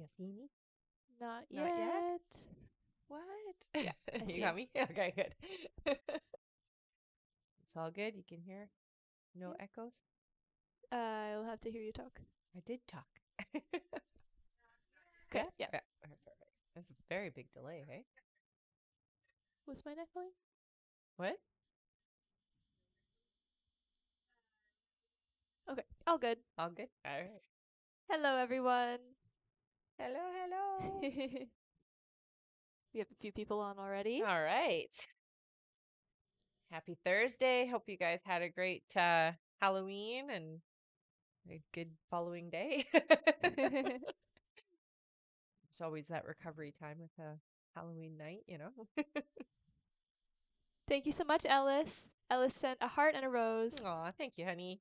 You see me? Not Not yet? yet. What? Yeah, I see You got me? Okay, good. It's all good. You can hear no Yeah. echoes. I'll have to hear you talk. I did talk. Okay, yeah. Yeah. Perfect. That's a very big delay, hey? Was mine echoing? What? Okay, all good. All good? All right. Hello, everyone. Hello, hello. We have a few people on already. All right. Happy Thursday. Hope you guys had a great Halloween and a good following day. It's always that recovery time with a Halloween night, you know? Thank you so much, Ellis. Ellis sent a heart and a rose. Aw, thank you, honey.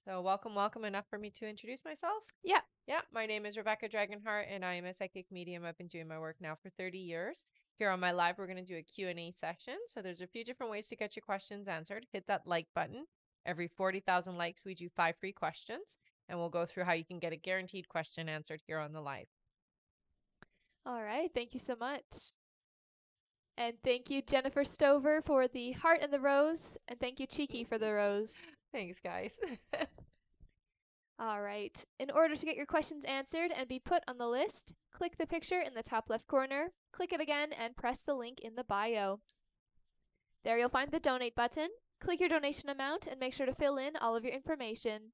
So welcome. Enough for me to introduce myself? Yeah. Yeah, my name is Rebecca Dragonheart, and I am a psychic medium. I've been doing my work now for 30 years. Here on my live, we're going to do a Q&A session. So there's a few different ways to get your questions answered. Hit that like button. Every 40,000 likes, we do 5 free questions, and we'll go through how you can get a guaranteed question answered here on the live. All right. Thank you so much. And thank you, Jennifer Stover, for the heart and the rose. And thank you, Cheeky, for the rose. Thanks, guys. All right. In order to get your questions answered and be put on the list, click the picture in the top left corner, click it again, and press the link in the bio. There you'll find the donate button. Click your donation amount and make sure to fill in all of your information.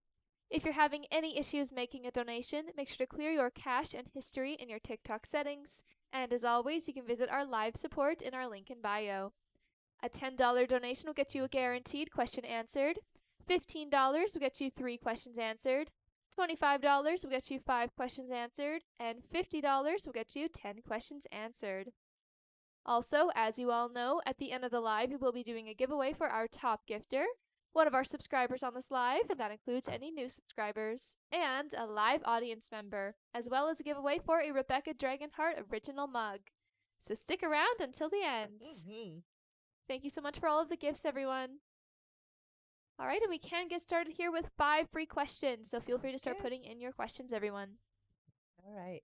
If you're having any issues making a donation, make sure to clear your cache and history in your TikTok settings. And as always, you can visit our live support in our link in bio. A $10 donation will get you a guaranteed question answered. $15 will get you 3 questions answered. $25 will get you 5 questions answered. And $50 will get you 10 questions answered. Also, as you all know, at the end of the live, we will be doing a giveaway for our top gifter, one of our subscribers on this live, and that includes any new subscribers, and a live audience member, as well as a giveaway for a Rebecca Dragonheart original mug. So stick around until the end. Thank you so much for all of the gifts, everyone. All right, and we can get started here with 5 free questions, so feel free to start putting in your questions, everyone. All right.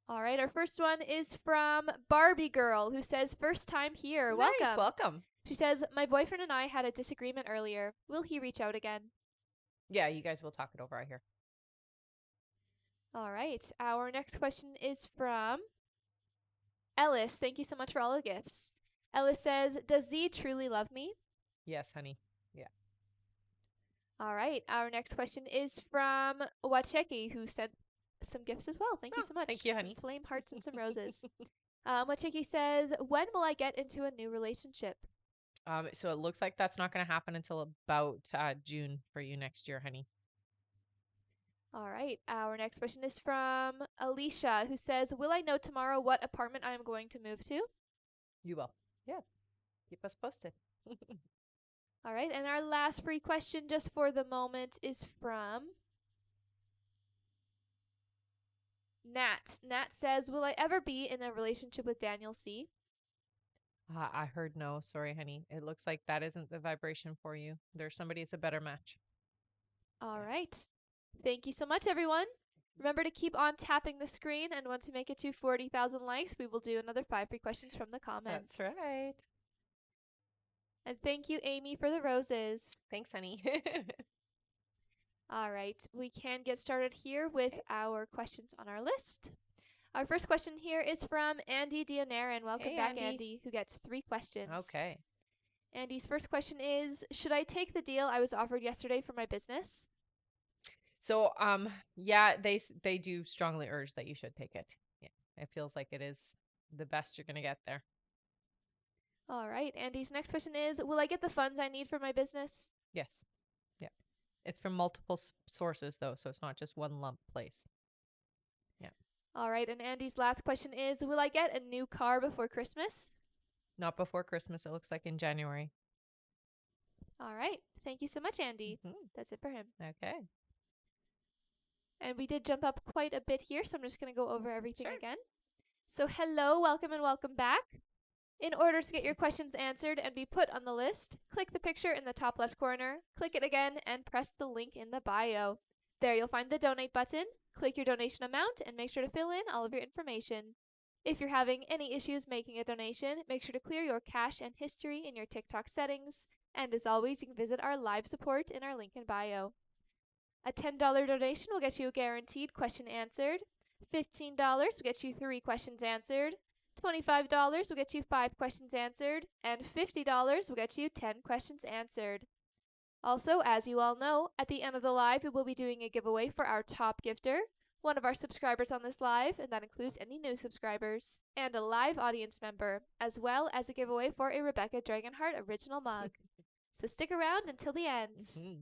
All right, our first one is from Barbie Girl, who says, first time here. Nice, Welcome. welcome. She says, my boyfriend and I had a disagreement earlier. Will he reach out again? Yeah, you guys will talk it over, I hear. All right, our next question is from Ellis. Thank you so much for all the gifts. Ellis says, does Z truly love me? Yes, honey. Yeah. All right, our next question is from Wacheki, who sent some gifts as well. Thank you so much. Thank you, honey. Some flame hearts and some roses. Wacheki says, when will I get into a new relationship? So it looks like that's not going to happen until about June for you next year, honey. All right, our next question is from Alicia, who says, will I know tomorrow what apartment I am going to move to? You will. Yeah. Keep us posted. All right, and our last free question just for the moment is from Nat. Nat says, will I ever be in a relationship with Daniel C? I heard no. Sorry, honey. It looks like that isn't the vibration for you. There's somebody that's a better match. All right. Thank you so much, everyone. Remember to keep on tapping the screen, and once we make it to 40,000 likes, we will do another 5 free questions from the comments. That's right. And thank you, Amy, for the roses. Thanks, honey. All right, we can get started here with our questions on our list. Our first question here is from Andy Dionaran. Welcome back, Andy, who gets 3 questions. Okay. Andy's first question is, should I take the deal I was offered yesterday for my business? So, yeah, they do strongly urge that you should take it. Yeah, it feels like it is the best you're going to get there. All right. Andy's next question is, will I get the funds I need for my business? Yes. Yeah. It's from multiple sources, though, so it's not just one lump place. Yeah. All right. And Andy's last question is, will I get a new car before Christmas? Not before Christmas. It looks like in January. All right. Thank you so much, Andy. That's it for him. Okay. And we did jump up quite a bit here, so I'm just going to go over everything again. So hello, welcome, and welcome back. In order to get your questions answered and be put on the list, click the picture in the top left corner, click it again, and press the link in the bio. There you'll find the donate button. Click your donation amount and make sure to fill in all of your information. If you're having any issues making a donation, make sure to clear your cache and history in your TikTok settings. And as always, you can visit our live support in our link in bio. A $10 donation will get you a guaranteed question answered. $15 will get you 3 questions answered. $25 will get you 5 questions answered. And $50 will get you 10 questions answered. Also, as you all know, at the end of the live, we will be doing a giveaway for our top gifter, one of our subscribers on this live, and that includes any new subscribers, and a live audience member, as well as a giveaway for a Rebecca Dragonheart original mug. So stick around until the end.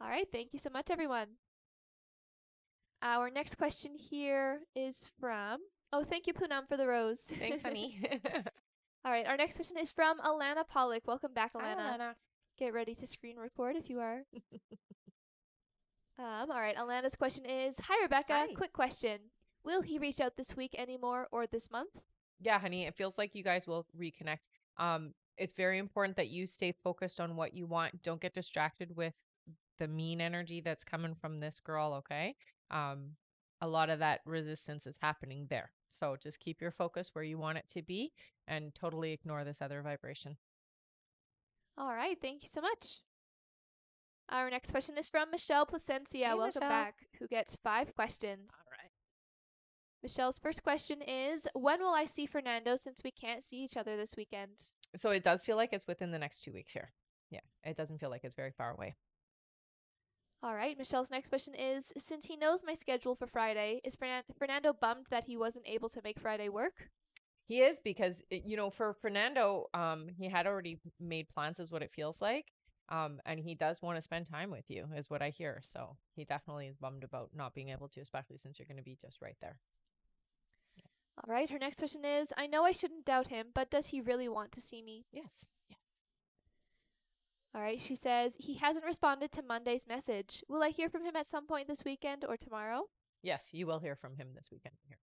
All right, thank you so much, everyone. Our next question here is from, oh, thank you, Poonam, for the rose. Thanks, honey. All right, our next question is from Alana Pollock. Welcome back, Hi, Alana. Alana. Get ready to screen record if you are. All right, Alana's question is, hi, Rebecca. Hi. Quick question. Will he reach out this week anymore or this month? Yeah, honey, it feels like you guys will reconnect. It's very important that you stay focused on what you want. Don't get distracted with the mean energy that's coming from this girl, okay? A lot of that resistance is happening there. So just keep your focus where you want it to be and totally ignore this other vibration. All right, thank you so much. Our next question is from Michelle Placencia. Hey, Welcome Michelle. back, who gets 5 questions. All right. Michelle's first question is, when will I see Fernando since we can't see each other this weekend? So it does feel like it's within the next 2 weeks here. Yeah, it doesn't feel like it's very far away. All right, Michelle's next question is, since he knows my schedule for Friday, is Fernando bummed that he wasn't able to make Friday work? He is because, for Fernando, he had already made plans is what it feels like. And he does want to spend time with you is what I hear. So he definitely is bummed about not being able to, especially since you're going to be just right there. All right, her next question is, I know I shouldn't doubt him, but does he really want to see me? Yes. Yeah. All right, she says, he hasn't responded to Monday's message. Will I hear from him at some point this weekend or tomorrow? Yes, you will hear from him this weekend here.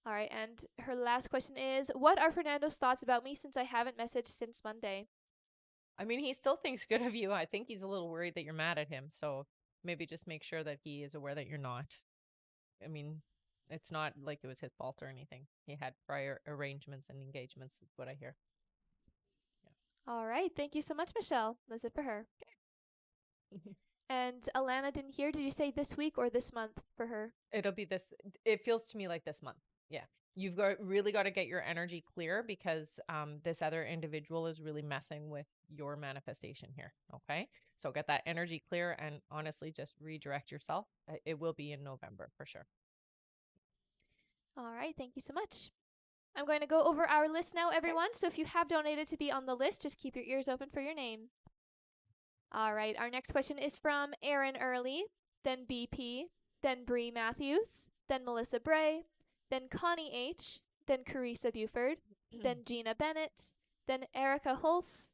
All right, and her last question is, what are Fernando's thoughts about me since I haven't messaged since Monday? I mean, he still thinks good of you. I think he's a little worried that you're mad at him. So maybe just make sure that he is aware that you're not. I mean, it's not like it was his fault or anything. He had prior arrangements and engagements, is what I hear. All right, thank you so much, Michelle. That's it for her. And Alana didn't hear. Did you say this week or this month for her? It'll be this. It feels to me like this month. Yeah. You've really got to get your energy clear because this other individual is really messing with your manifestation here. Okay. So get that energy clear and honestly just redirect yourself. It will be in November for sure. All right, thank you so much. I'm going to go over our list now, everyone. So if you have donated to be on the list, just keep your ears open for your name. All right, our next question is from Aaron Early, then BP, then Bree Matthews, then Melissa Bray, then Connie H., then Carissa Buford, then Gina Bennett, then Erica Hulse,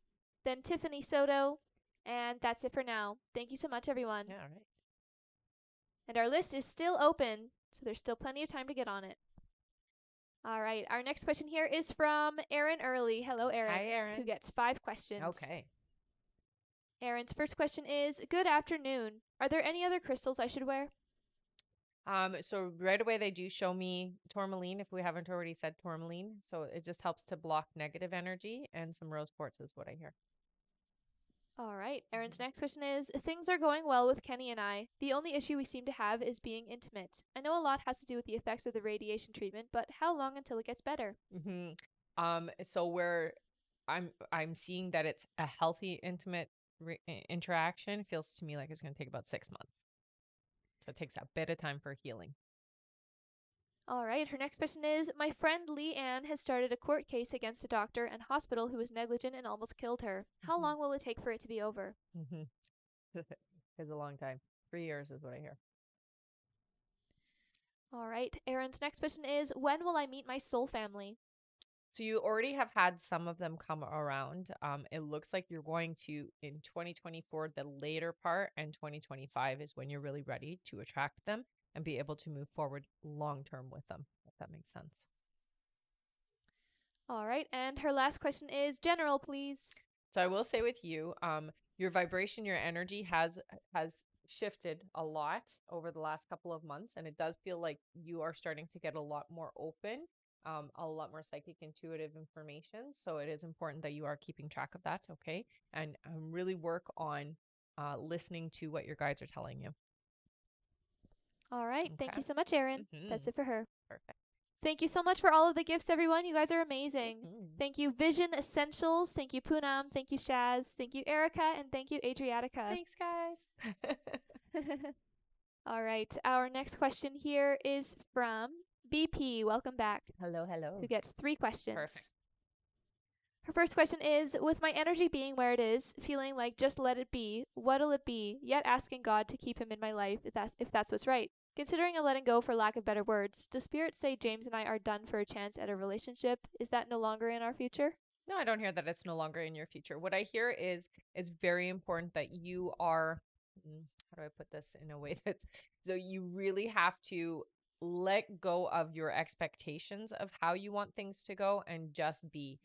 then Tiffany Soto, and that's it for now. Thank you so much, everyone. Yeah, all right. And our list is still open, so there's still plenty of time to get on it. All right, our next question here is from Aaron Early. Hello, Aaron. Hi, Aaron. Who gets 5 questions. Okay. Aaron's first question is, good afternoon. Are there any other crystals I should wear? So right away they do show me tourmaline if we haven't already said tourmaline. So it just helps to block negative energy, and some rose quartz is what I hear. All right. Aaron's next question is, things are going well with Kenny and I. The only issue we seem to have is being intimate. I know a lot has to do with the effects of the radiation treatment, but how long until it gets better? So where I'm seeing that it's a healthy, intimate interaction, feels to me like it's going to take about 6 months. So it takes a bit of time for healing. All right. Her next question is, my friend Lee Ann has started a court case against a doctor and hospital who was negligent and almost killed her. How long will it take for it to be over? It's a long time. 3 years is what I hear. All right. Aaron's next question is, when will I meet my soul family? So you already have had some of them come around. It looks like you're going to, in 2024, the later part, and 2025 is when you're really ready to attract them and be able to move forward long-term with them, if that makes sense. All right. And her last question is, general, please. So I will say with you, your vibration, your energy has shifted a lot over the last couple of months, and it does feel like you are starting to get a lot more open, a lot more psychic intuitive information. So it is important that you are keeping track of that, okay? And really work on listening to what your guides are telling you. All right. Thank Okay. you so much, Erin. That's Mm-hmm. it for her. Perfect. Thank you so much for all of the gifts, everyone. You guys are amazing. Mm-hmm. Thank you, Vision Essentials. Thank you, Poonam. Thank you, Shaz. Thank you, Erica. And thank you, Adriatica. Thanks, guys. All right. Our next question here is from BP. Welcome back. Hello, hello. Who gets 3 questions. Perfect. Her first question is, with my energy being where it is, feeling like just let it be, what'll it be? Yet asking God to keep him in my life if that's what's right. Considering a letting go for lack of better words, does spirit say James and I are done for a chance at a relationship? Is that no longer in our future? No, I don't hear that it's no longer in your future. What I hear is it's very important that you are, how do I put this in a way that's, so you really have to let go of your expectations of how you want things to go and just be.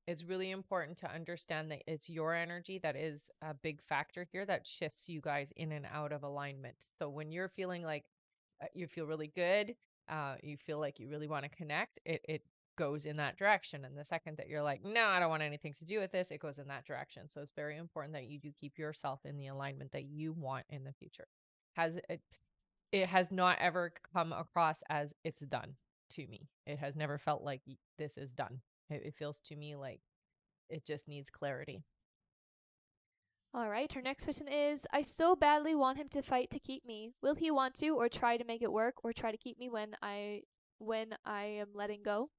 It's really important to understand that it's your energy that is a big factor here that shifts you guys in and out of alignment. So when you're feeling like you feel really good, you feel like you really want to connect, it goes in that direction. And the second that you're like, no, I don't want anything to do with this, it goes in that direction. So it's very important that you do keep yourself in the alignment that you want in the future. It has not ever come across as it's done to me. It has never felt like this is done. It feels to me like it just needs clarity. All right, her next question is, I so badly want him to fight to keep me. Will he want to or try to make it work or try to keep me when I am letting go?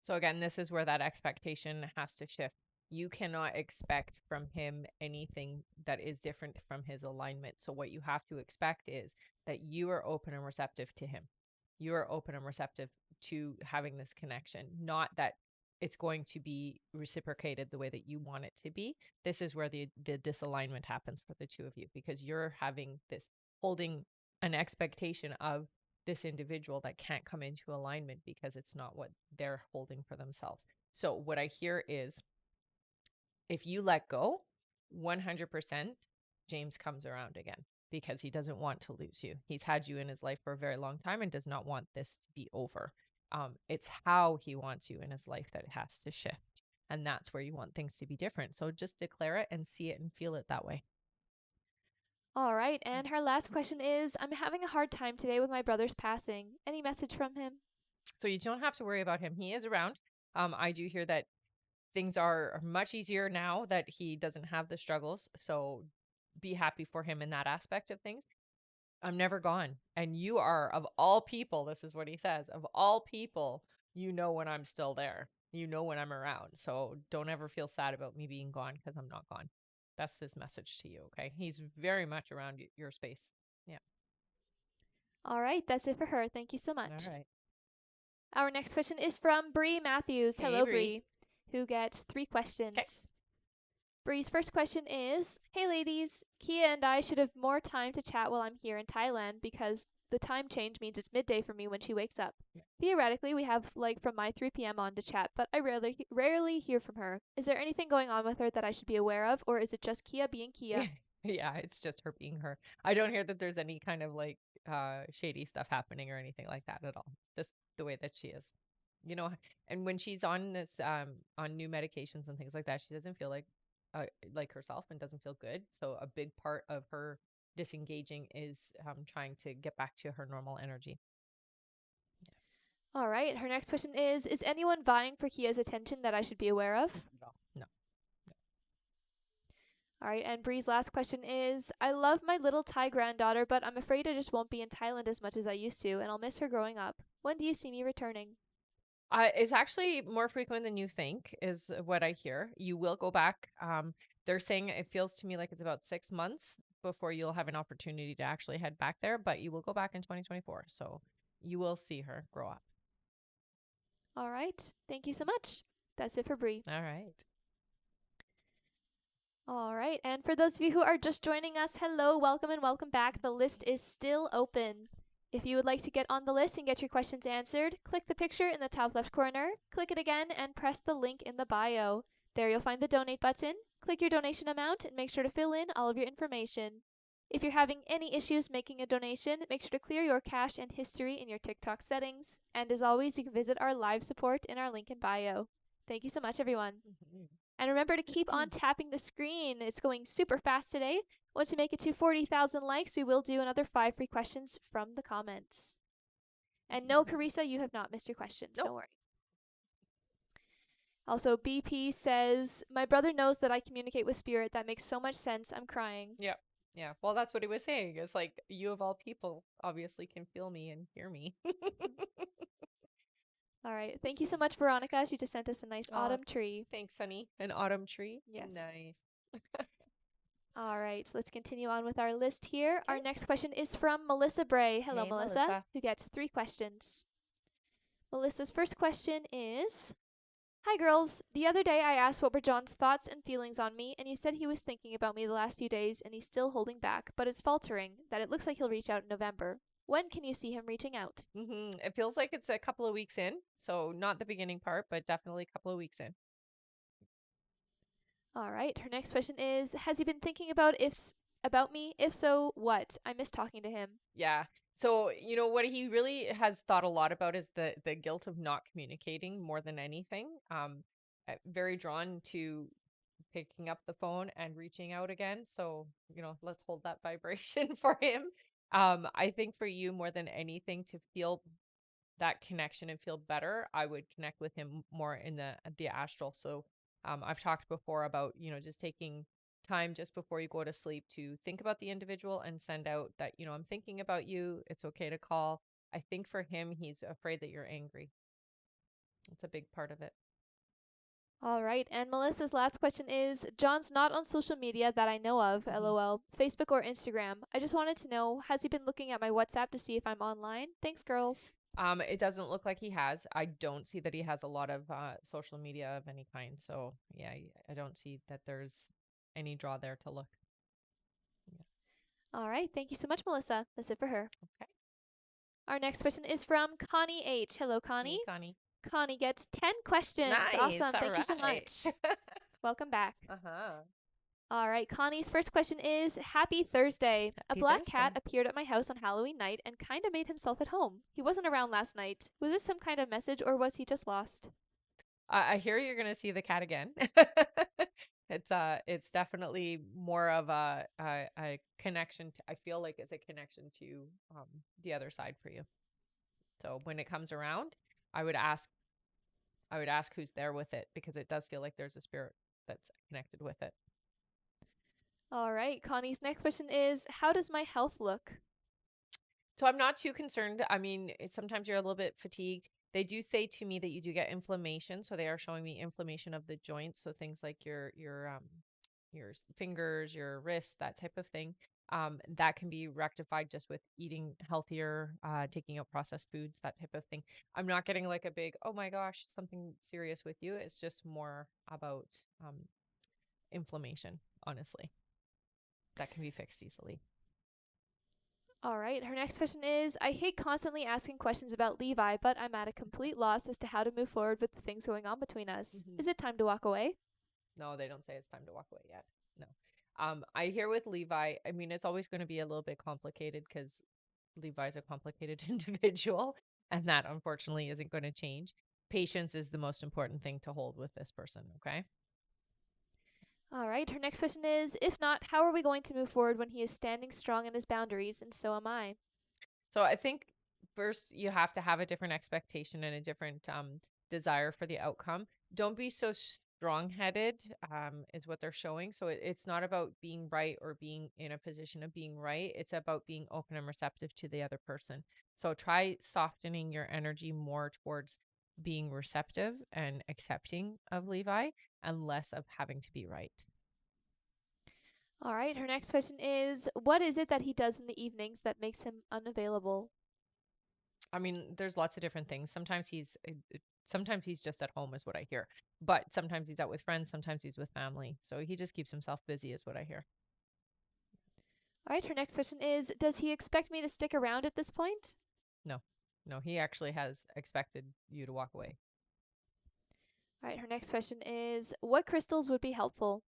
So again, this is where that expectation has to shift. You cannot expect from him anything that is different from his alignment. So what you have to expect is that you are open and receptive to him. You are open and receptive to having this connection, not that it's going to be reciprocated the way that you want it to be. This is where the disalignment happens for the two of you, because you're having this holding an expectation of this individual that can't come into alignment because it's not what they're holding for themselves. So what I hear is, if you let go, 100% James comes around again, because he doesn't want to lose you. He's had you in his life for a very long time and does not want this to be over. It's how he wants you in his life that has to shift. And that's where you want things to be different. So just declare it and see it and feel it that way. All right, and her last question is, I'm having a hard time today with my brother's passing. Any message from him? So you don't have to worry about him. He is around. I do hear that things are much easier now that he doesn't have the struggles. So be happy for him in that aspect of things. I'm never gone. And you are, of all people, this is what he says, of all people, you know when I'm still there. You know when I'm around. So don't ever feel sad about me being gone, because I'm not gone. That's his message to you, okay? He's very much around your space. Yeah. All right, that's it for her. Thank you so much. All right. Our next question is from Bree Matthews. Hey, Hello, Bree. Bree, who gets 3 questions. Bree's first question is, hey ladies, Kia and I should have more time to chat while I'm here in Thailand because the time change means it's midday for me when she wakes up. Yeah. Theoretically, we have like from my 3 p.m. on to chat, but I rarely hear from her. Is there anything going on with her that I should be aware of, or is it just Kia being Kia? Yeah, it's just her being her. I don't hear that there's any kind of like shady stuff happening or anything like that at all. Just the way that she is. You know, and when she's on this on new medications and things like that, she doesn't feel like herself and doesn't feel good. So a big part of her disengaging is trying to get back to her normal energy. All right, her next question is anyone vying for Kia's attention that I should be aware of? No. All right, and Bree's last question is, I love my little Thai granddaughter, but I'm afraid I just won't be in Thailand as much as I used to, and I'll miss her growing up. When do you see me returning? It's actually more frequent than you think, is what I hear. You will go back. They're saying it feels to me like it's about 6 months before you'll have an opportunity to actually head back there, but you will go back in 2024. So you will see her grow up. All right, thank you so much. That's it for Bree. All right. All right, and for those of you who are just joining us, hello, welcome, and welcome back. The list is still open. If you would like to get on the list and get your questions answered, click the picture in the top left corner, click it again, and press the link in the bio. There you'll find the donate button. Click your donation amount and make sure to fill in all of your information. If you're having any issues making a donation, make sure to clear your cache and history in your TikTok settings. And as always, you can visit our live support in our link in bio. Thank you so much, everyone. And remember to keep on tapping the screen. It's going super fast today. Once we make it to 40,000 likes, we will do another 5 free questions from the comments. And no, Carissa, you have not missed your questions. Nope. Don't worry. Also, BP says, my brother knows that I communicate with spirit. That makes so much sense. I'm crying. Yep. Yeah. Well, that's what he was saying. It's like, you of all people obviously can feel me and hear me. All right. Thank you so much, Veronica. She just sent us a nice autumn tree. Thanks, honey. An autumn tree. Yes. Nice. All right. So let's continue on with our list here. Okay. Our next question is from Melissa Bray. Hello, Hey, Melissa, who gets 3 questions. Melissa's first question is, hi, girls. The other day I asked what were John's thoughts and feelings on me, and you said he was thinking about me the last few days and he's still holding back, but it's faltering, that it looks like he'll reach out in November. When can you see him reaching out? It feels like it's a couple of weeks in. So not the beginning part, but definitely a couple of weeks in. All right. Her next question is, has he been thinking about me? If so, what? I miss talking to him. Yeah. So, what he really has thought a lot about is the guilt of not communicating more than anything. Very drawn to picking up the phone and reaching out again. So, let's hold that vibration for him. I think for you more than anything to feel that connection and feel better, I would connect with him more in the astral. So, I've talked before about, just taking time just before you go to sleep to think about the individual and send out that, I'm thinking about you. It's okay to call. I think for him, he's afraid that you're angry. It's a big part of it. All right. And Melissa's last question is, John's not on social media that I know of, LOL, Facebook or Instagram. I just wanted to know, has he been looking at my WhatsApp to see if I'm online? Thanks, girls. It doesn't look like he has. I don't see that he has a lot of social media of any kind. So yeah, I don't see that there's any draw there to look. Yeah. All right. Thank you so much, Melissa. That's it for her. Okay. Our next question is from Connie H. Hello, Connie. Hey, Connie. Connie gets 10 questions. Nice. Awesome. Thank All you so right. much. Welcome back. Uh-huh. All right. Connie's first question is, happy Thursday. A Happy black cat Thursday. appeared at my house on Halloween night and kind of made himself at home. He wasn't around last night. Was this some kind of message or was he just lost? I hear you're gonna see the cat again. It's definitely more of a connection to, I feel like it's a connection to the other side for you. So when it comes around, I would ask who's there with it, because it does feel like there's a spirit that's connected with it. All right. Connie's next question is, how does my health look? So I'm not too concerned. I mean, sometimes you're a little bit fatigued. They do say to me that you do get inflammation, so they are showing me inflammation of the joints, so things like your fingers, your wrists, that type of thing. That can be rectified just with eating healthier, taking out processed foods, that type of thing. I'm not getting like a big, oh my gosh, something serious with you. It's just more about inflammation, honestly. That can be fixed easily. All right. Her next question is, I hate constantly asking questions about Levi, but I'm at a complete loss as to how to move forward with the things going on between us. Is it time to walk away? No, they don't say it's time to walk away yet. No. I hear with Levi, I mean, it's always going to be a little bit complicated because Levi's a complicated individual, and that unfortunately isn't going to change. Patience is the most important thing to hold with this person, okay? All right. Her next question is, if not, how are we going to move forward when he is standing strong in his boundaries, and so am I? So I think first you have to have a different expectation and a different desire for the outcome. Don't be so strong-headed, is what they're showing. So it's not about being right or being in a position of being right. It's about being open and receptive to the other person. So try softening your energy more towards being receptive and accepting of Levi and less of having to be right. All right. Her next question is, what is it that he does in the evenings that makes him unavailable? I mean, there's lots of different things. Sometimes he's just at home is what I hear. But sometimes he's out with friends, sometimes he's with family. So he just keeps himself busy is what I hear. All right. Her next question is, does he expect me to stick around at this point? No. No, he actually has expected you to walk away. All right. Her next question is, what crystals would be helpful?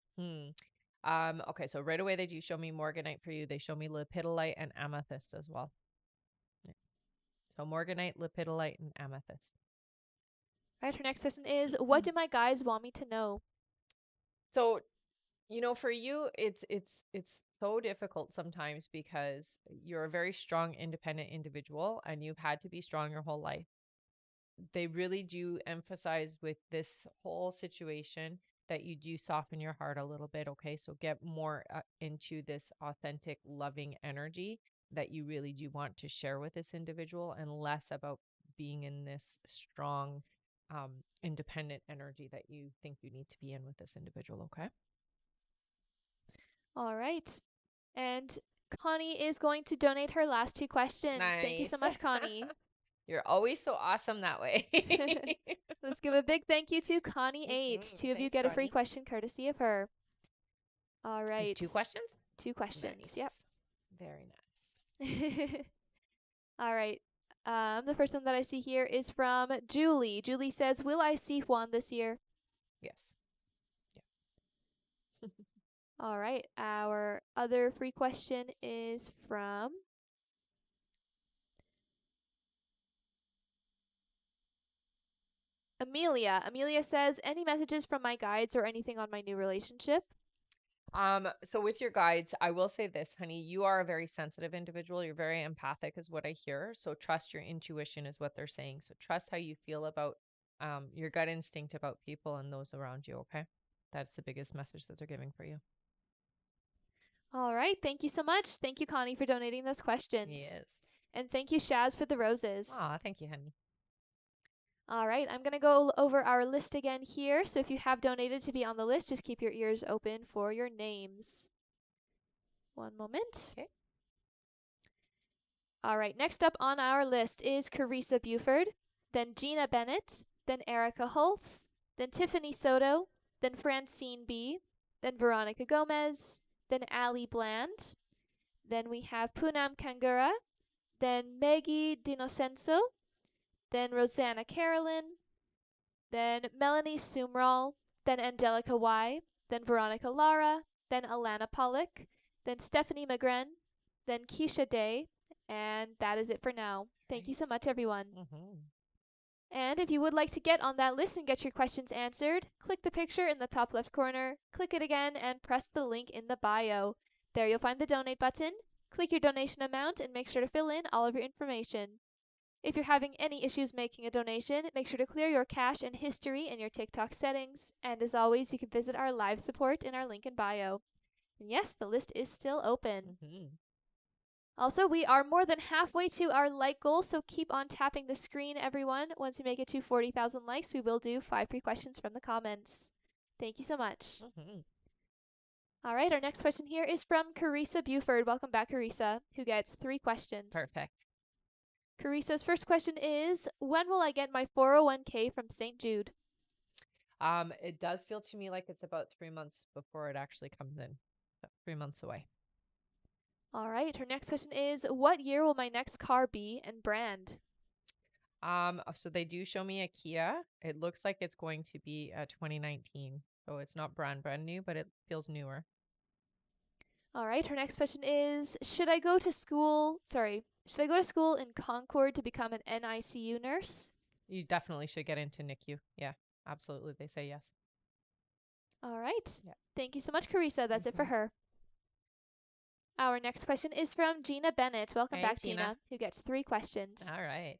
Okay, so right away they do show me morganite for you. They show me lepidolite and amethyst as well. Yeah. So morganite, lepidolite, and amethyst. All right, her next question is, what do my guides want me to know? So, for you, it's so difficult sometimes because you're a very strong, independent individual and you've had to be strong your whole life. They really do emphasize with this whole situation that you do soften your heart a little bit. Okay. So get more into this authentic, loving energy that you really do want to share with this individual and less about being in this strong, independent energy that you think you need to be in with this individual. Okay. All right. And Connie is going to donate her last 2 questions. Thank you so Nice. much, Connie. You're always so awesome that way. Let's give a big thank you to Connie H. 2 of you Thanks, get a free Connie. question courtesy of her. All There's right. 2 questions? 2 questions. Nice. Yep. Very nice. All right. The first one that I see here is from Julie. Julie says, will I see Juan this year? Yes. Yeah. All right. Our other free question is from Amelia. Amelia says, any messages from my guides or anything on my new relationship? So with your guides, I will say this, honey, you are a very sensitive individual. You're very empathic is what I hear. So trust your intuition is what they're saying. So trust how you feel about your gut instinct about people and those around you, okay? That's the biggest message that they're giving for you. All right. Thank you so much. Thank you, Connie, for donating those questions. Yes. And thank you, Shaz, for the roses. Aw, thank you, honey. All right. I'm going to go over our list again here. So if you have donated to be on the list, just keep your ears open for your names. One moment. Okay. All right. Next up on our list is Carissa Buford, then Gina Bennett, then Erica Hulse, then Tiffany Soto, then Francine B., then Veronica Gomez, then Ali Bland. Then we have Poonam Kangura, then Maggie Dinocenso, then Rosanna Carolyn, then Melanie Sumrall, then Angelica Y., then Veronica Lara, then Alana Pollock, then Stephanie McGren, then Keisha Day, and that is it for now. Thank you so much, everyone. Mm-hmm. And if you would like to get on that list and get your questions answered, click the picture in the top left corner, click it again, and press the link in the bio. There you'll find the donate button. Click your donation amount and make sure to fill in all of your information. If you're having any issues making a donation, make sure to clear your cache and history in your TikTok settings. And as always, you can visit our live support in our link in bio. And yes, the list is still open. Mm-hmm. Also, we are more than halfway to our like goal, so keep on tapping the screen, everyone. Once we make it to 40,000 likes, we will do 5 free questions from the comments. Thank you so much. Mm-hmm. All right, our next question here is from Carissa Buford. Welcome back, Carissa, who gets 3 questions. Perfect. Carissa's first question is, when will I get my 401k from St. Jude? It does feel to me like it's about 3 months before it actually comes in. So 3 months away. All right, her next question is, what year will my next car be and brand? So they do show me a Kia. It looks like it's going to be a 2019. So it's not brand new, but it feels newer. All right, her next question is, should I go to school in Concord to become an NICU nurse? You definitely should get into NICU. Yeah, absolutely. They say yes. All right. Yeah. Thank you so much, Carissa. That's it for her. Our next question is from Gina Bennett. Welcome back, Gina, who gets 3 questions. All right.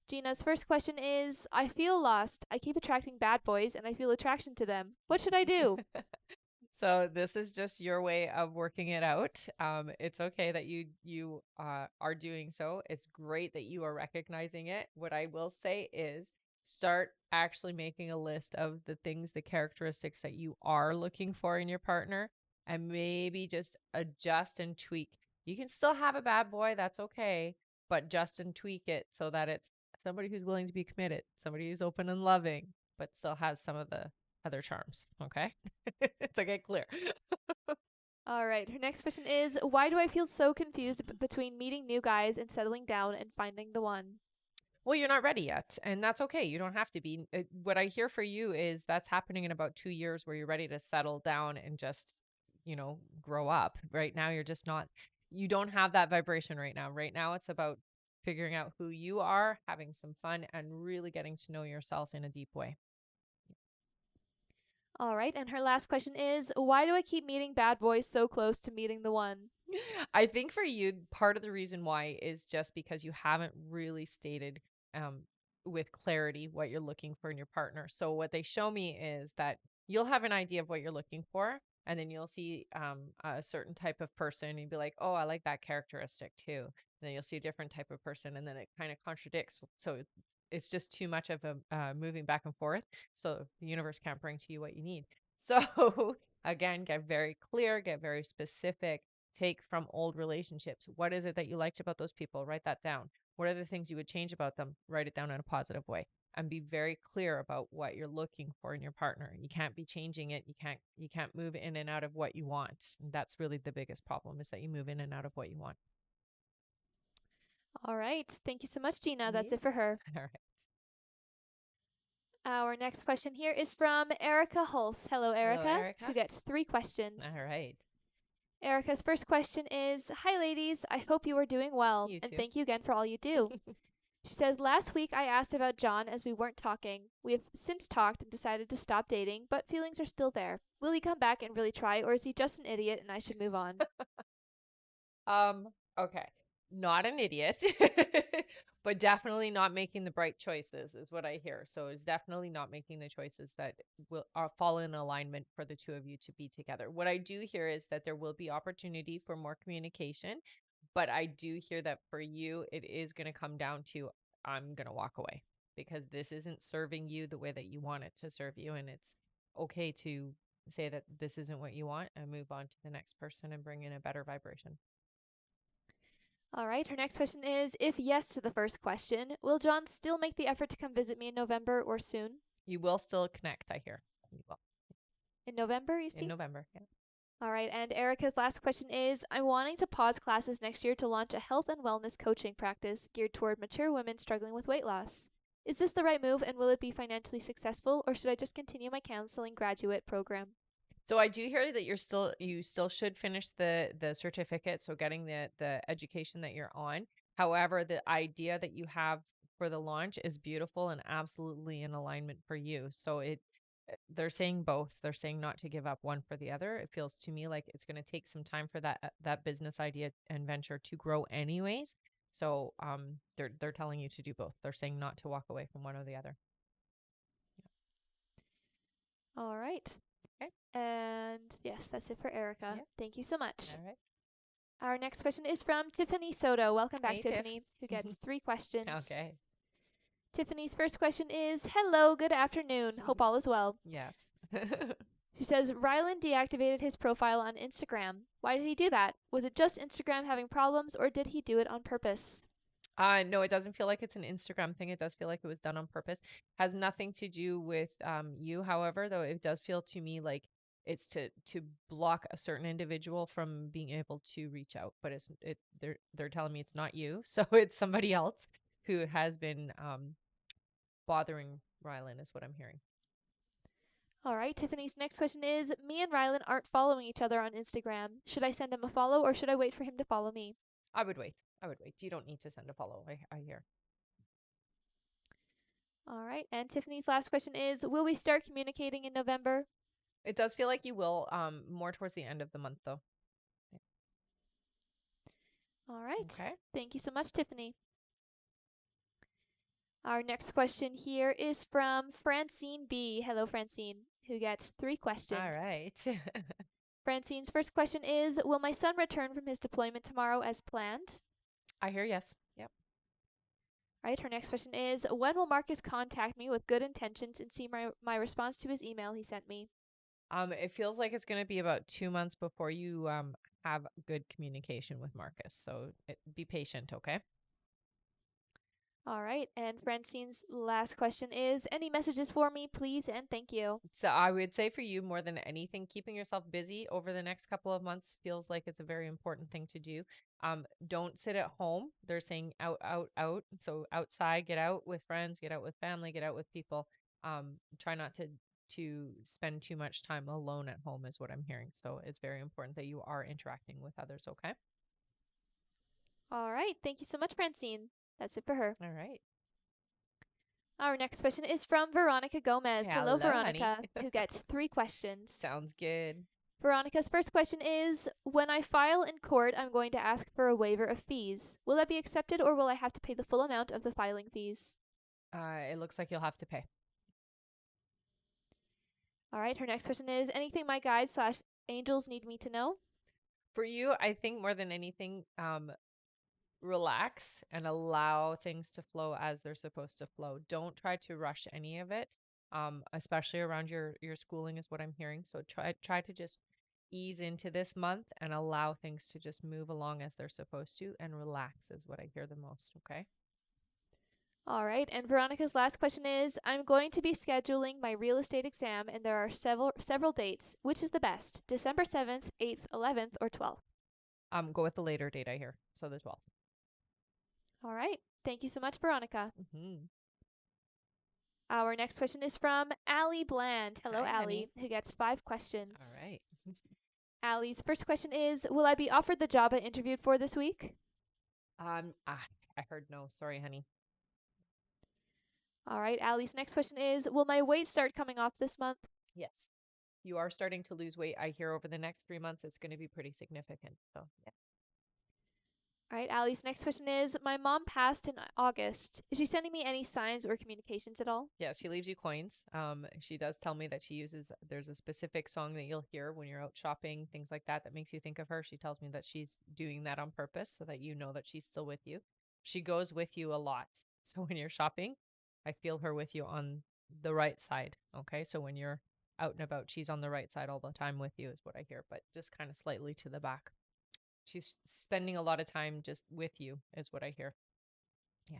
Gina's first question is, I feel lost. I keep attracting bad boys and I feel attraction to them. What should I do? So this is just your way of working it out. It's okay that you are doing so. It's great that you are recognizing it. What I will say is start actually making a list of the things, the characteristics that you are looking for in your partner, and maybe just adjust and tweak. You can still have a bad boy, that's okay, but just and tweak it so that it's somebody who's willing to be committed, somebody who's open and loving, but still has some of the other charms. Okay. To get clear. All right. Her next question is, why do I feel so confused between meeting new guys and settling down and finding the one? Well, you're not ready yet, and that's okay. You don't have to be. What I hear for you is that's happening in about 2 years where you're ready to settle down and just grow up. Right now, you don't have that vibration right now. Right now, it's about figuring out who you are, having some fun, and really getting to know yourself in a deep way. All right. And her last question is, why do I keep meeting bad boys so close to meeting the one? I think for you, part of the reason why is just because you haven't really stated um, with clarity what you're looking for in your partner. So what they show me is that you'll have an idea of what you're looking for, and then you'll see a certain type of person, and you'd be like, "Oh, I like that characteristic too." And then you'll see a different type of person, and then it kind of contradicts. So it's just too much of a moving back and forth. So the universe can't bring to you what you need. So again, get very clear, get very specific, take from old relationships. What is it that you liked about those people? Write that down. What are the things you would change about them? Write it down in a positive way and be very clear about what you're looking for in your partner. You can't be changing it. You can't move in and out of what you want. And that's really the biggest problem, is that you move in and out of what you want. All right. Thank you so much, Gina. That's Yes. it for her. All right. Our next question here is from Erica Hulse. Hello, Hello, Erica, Erica. who gets 3 questions. All right. Erica's first question is, hi, ladies. I hope you are doing well, You and too. thank you again for all you do. She says, last week I asked about John as we weren't talking. We have since talked and decided to stop dating, but feelings are still there. Will he come back and really try, or is he just an idiot and I should move on? Okay. Not an idiot, but definitely not making the bright choices is what I hear. So it's definitely not making the choices that will fall in alignment for the two of you to be together. What I do hear is that there will be opportunity for more communication, but I do hear that for you, it is going to come down to, I'm going to walk away because this isn't serving you the way that you want it to serve you. And it's okay to say that this isn't what you want and move on to the next person and bring in a better vibration. All right, her next question is, if yes to the first question, will John still make the effort to come visit me in November or soon? You will still connect, I hear. You will. In November, you In see? November. Yeah. All right, and Erica's last question is, I'm wanting to pause classes next year to launch a health and wellness coaching practice geared toward mature women struggling with weight loss. Is this the right move, and will it be financially successful, or should I just continue my counseling graduate program? So I do hear that you still should finish the certificate, so getting the education that you're on. However, the idea that you have for the launch is beautiful and absolutely in alignment for you. So they're saying both. They're saying not to give up one for the other. It feels to me like it's going to take some time for that business idea and venture to grow anyways. So they're telling you to do both. They're saying not to walk away from one or the other. All right. Okay. And yes, that's it for Erica. Yeah. Thank you so much. All right. Our next question is from Tiffany Soto. Welcome back, Hey, Tiff. Tiffany, who gets 3 questions. Okay. Tiffany's first question is, hello, good afternoon. Hope all is well. Yes. She says, Rylan deactivated his profile on Instagram. Why did he do that? Was it just Instagram having problems, or did he do it on purpose? No, it doesn't feel like it's an Instagram thing. It does feel like it was done on purpose. Has nothing to do with you, however, though it does feel to me like it's to block a certain individual from being able to reach out. But they're telling me it's not you, so it's somebody else who has been bothering Rylan, is what I'm hearing. All right, Tiffany's next question is, me and Rylan aren't following each other on Instagram. Should I send him a follow, or should I wait for him to follow me? I would wait. I would wait. You don't need to send a follow. I hear. All right, and Tiffany's last question is, will we start communicating in November? It does feel like you will more towards the end of the month, though. All right. Okay. Thank you so much, Tiffany. Our next question here is from Francine B. Hello, Francine, who gets 3 questions. All right. Francine's first question is, will my son return from his deployment tomorrow as planned? I hear yes. Yep. All right, her next question is, when will Marcus contact me with good intentions and see my response to his email he sent me? It feels like it's going to be about 2 months before you have good communication with Marcus. So be patient, okay? All right, and Francine's last question is, any messages for me, please, and thank you. So I would say for you, more than anything, keeping yourself busy over the next couple of months feels like it's a very important thing to do. Don't sit at home. They're saying out, out, out. So outside, get out with friends, get out with family, get out with people. Try not to spend too much time alone at home, is what I'm hearing. So it's very important that you are interacting with others. Okay. All right. Thank you so much, Francine. That's it for her. All right. Our next question is from Veronica Gomez. Hello, Hello, honey. Veronica, who gets 3 questions. Sounds good. Veronica's first question is, when I file in court, I'm going to ask for a waiver of fees. Will that be accepted, or will I have to pay the full amount of the filing fees? It looks like you'll have to pay. All right. Her next question is, anything my guides / angels need me to know? For you, I think more than anything, relax and allow things to flow as they're supposed to flow. Don't try to rush any of it, especially around your schooling is what I'm hearing. So try to just ease into this month and allow things to just move along as they're supposed to, and relax is what I hear the most. Okay. All right. And Veronica's last question is, I'm going to be scheduling my real estate exam, and there are several dates. Which is the best? December 7th, 8th, 11th, or 12th? Go with the later date I hear. So the 12th. All right. Thank you so much, Veronica. Mm-hmm. Our next question is from Allie Bland. Hello, Hi, Allie, honey. who gets 5 questions. All right. Allie's first question is, will I be offered the job I interviewed for this week? I heard no. Sorry, honey. All right. Allie's next question is, will my weight start coming off this month? Yes. You are starting to lose weight. I hear over the next 3 months, it's going to be pretty significant. So, yeah. All right. Allie's next question is, my mom passed in August. Is she sending me any signs or communications at all? Yeah, she leaves you coins. She does tell me that there's a specific song that you'll hear when you're out shopping, things like that, that makes you think of her. She tells me that she's doing that on purpose so that you know that she's still with you. She goes with you a lot. So when you're shopping, I feel her with you on the right side. Okay. So when you're out and about, she's on the right side all the time with you, is what I hear, but just kind of slightly to the back. She's spending a lot of time just with you, is what I hear. Yeah.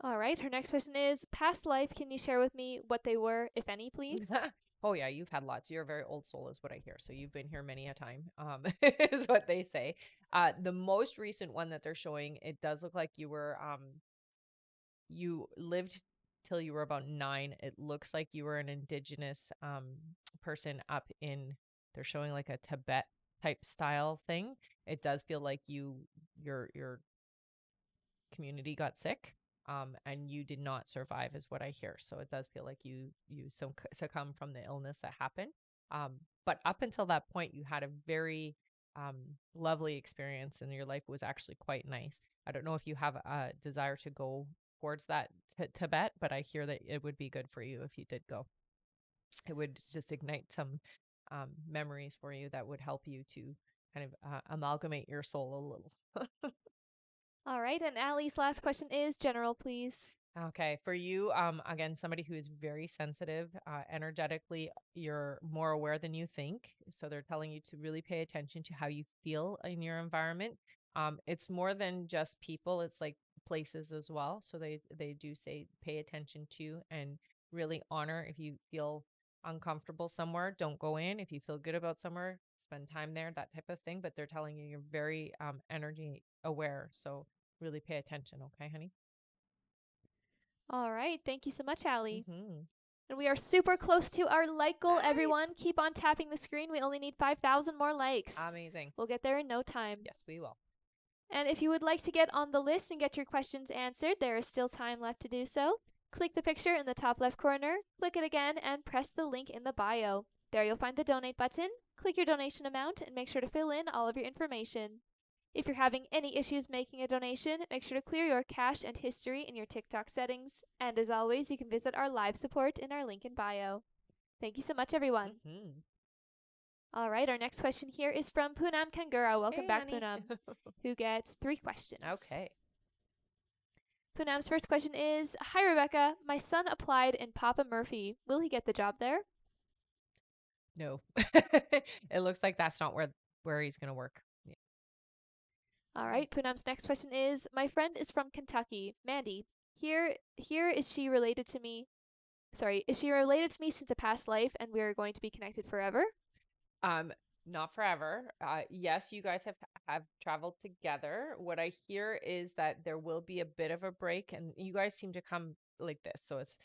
All right. Her next question is, past life, can you share with me what they were, if any, please? Oh yeah, you've had lots. You're a very old soul, is what I hear. So you've been here many a time, is what they say. The most recent one that they're showing, it does look like you lived till you were about 9. It looks like you were an indigenous person up in, they're showing like a Tibet type style thing. It does feel like your community got sick, and you did not survive, is what I hear. So it does feel like you succumb from the illness that happened. But up until that point, you had a very lovely experience, and your life was actually quite nice. I don't know if you have a desire to go towards that Tibet, but I hear that it would be good for you if you did go. It would just ignite some memories for you that would help you to kind of amalgamate your soul a little. All right. And Allie's last question is, general, please. Okay, for you, again, somebody who is very sensitive, energetically, you're more aware than you think. So they're telling you to really pay attention to how you feel in your environment. It's more than just people; it's like places as well. So they do say pay attention to and really honor. If you feel uncomfortable somewhere, don't go in. If you feel good about somewhere, spend time there. That type of thing. But they're telling you you're very energy aware. So really pay attention, okay, honey? All right. Thank you so much, Allie. Mm-hmm. And we are super close to our like goal, Nice. everyone. Keep on tapping the screen. We only need 5,000 more likes. Amazing. We'll get there in no time. Yes, we will. And if you would like to get on the list and get your questions answered, there is still time left to do so. Click the picture in the top left corner, click it again, and press the link in the bio. There you'll find the donate button. Click your donation amount and make sure to fill in all of your information. If you're having any issues making a donation, make sure to clear your cache and history in your TikTok settings. And as always, you can visit our live support in our link in bio. Thank you so much, everyone. Mm-hmm. All right, our next question here is from Poonam Kangura. Welcome Hey, back, honey. Poonam, who gets 3 questions. Okay. Poonam's first question is, hi, Rebecca. My son applied in Papa Murphy. Will he get the job there? No. It looks like that's not where he's going to work. Yeah. All right, Poonam's next question is, my friend is from Kentucky, Mandy. Here is she related to me? Sorry, is she related to me since a past life and we are going to be connected forever? Not forever. Yes, you guys have traveled together. What I hear is that there will be a bit of a break, and you guys seem to come like this. So it's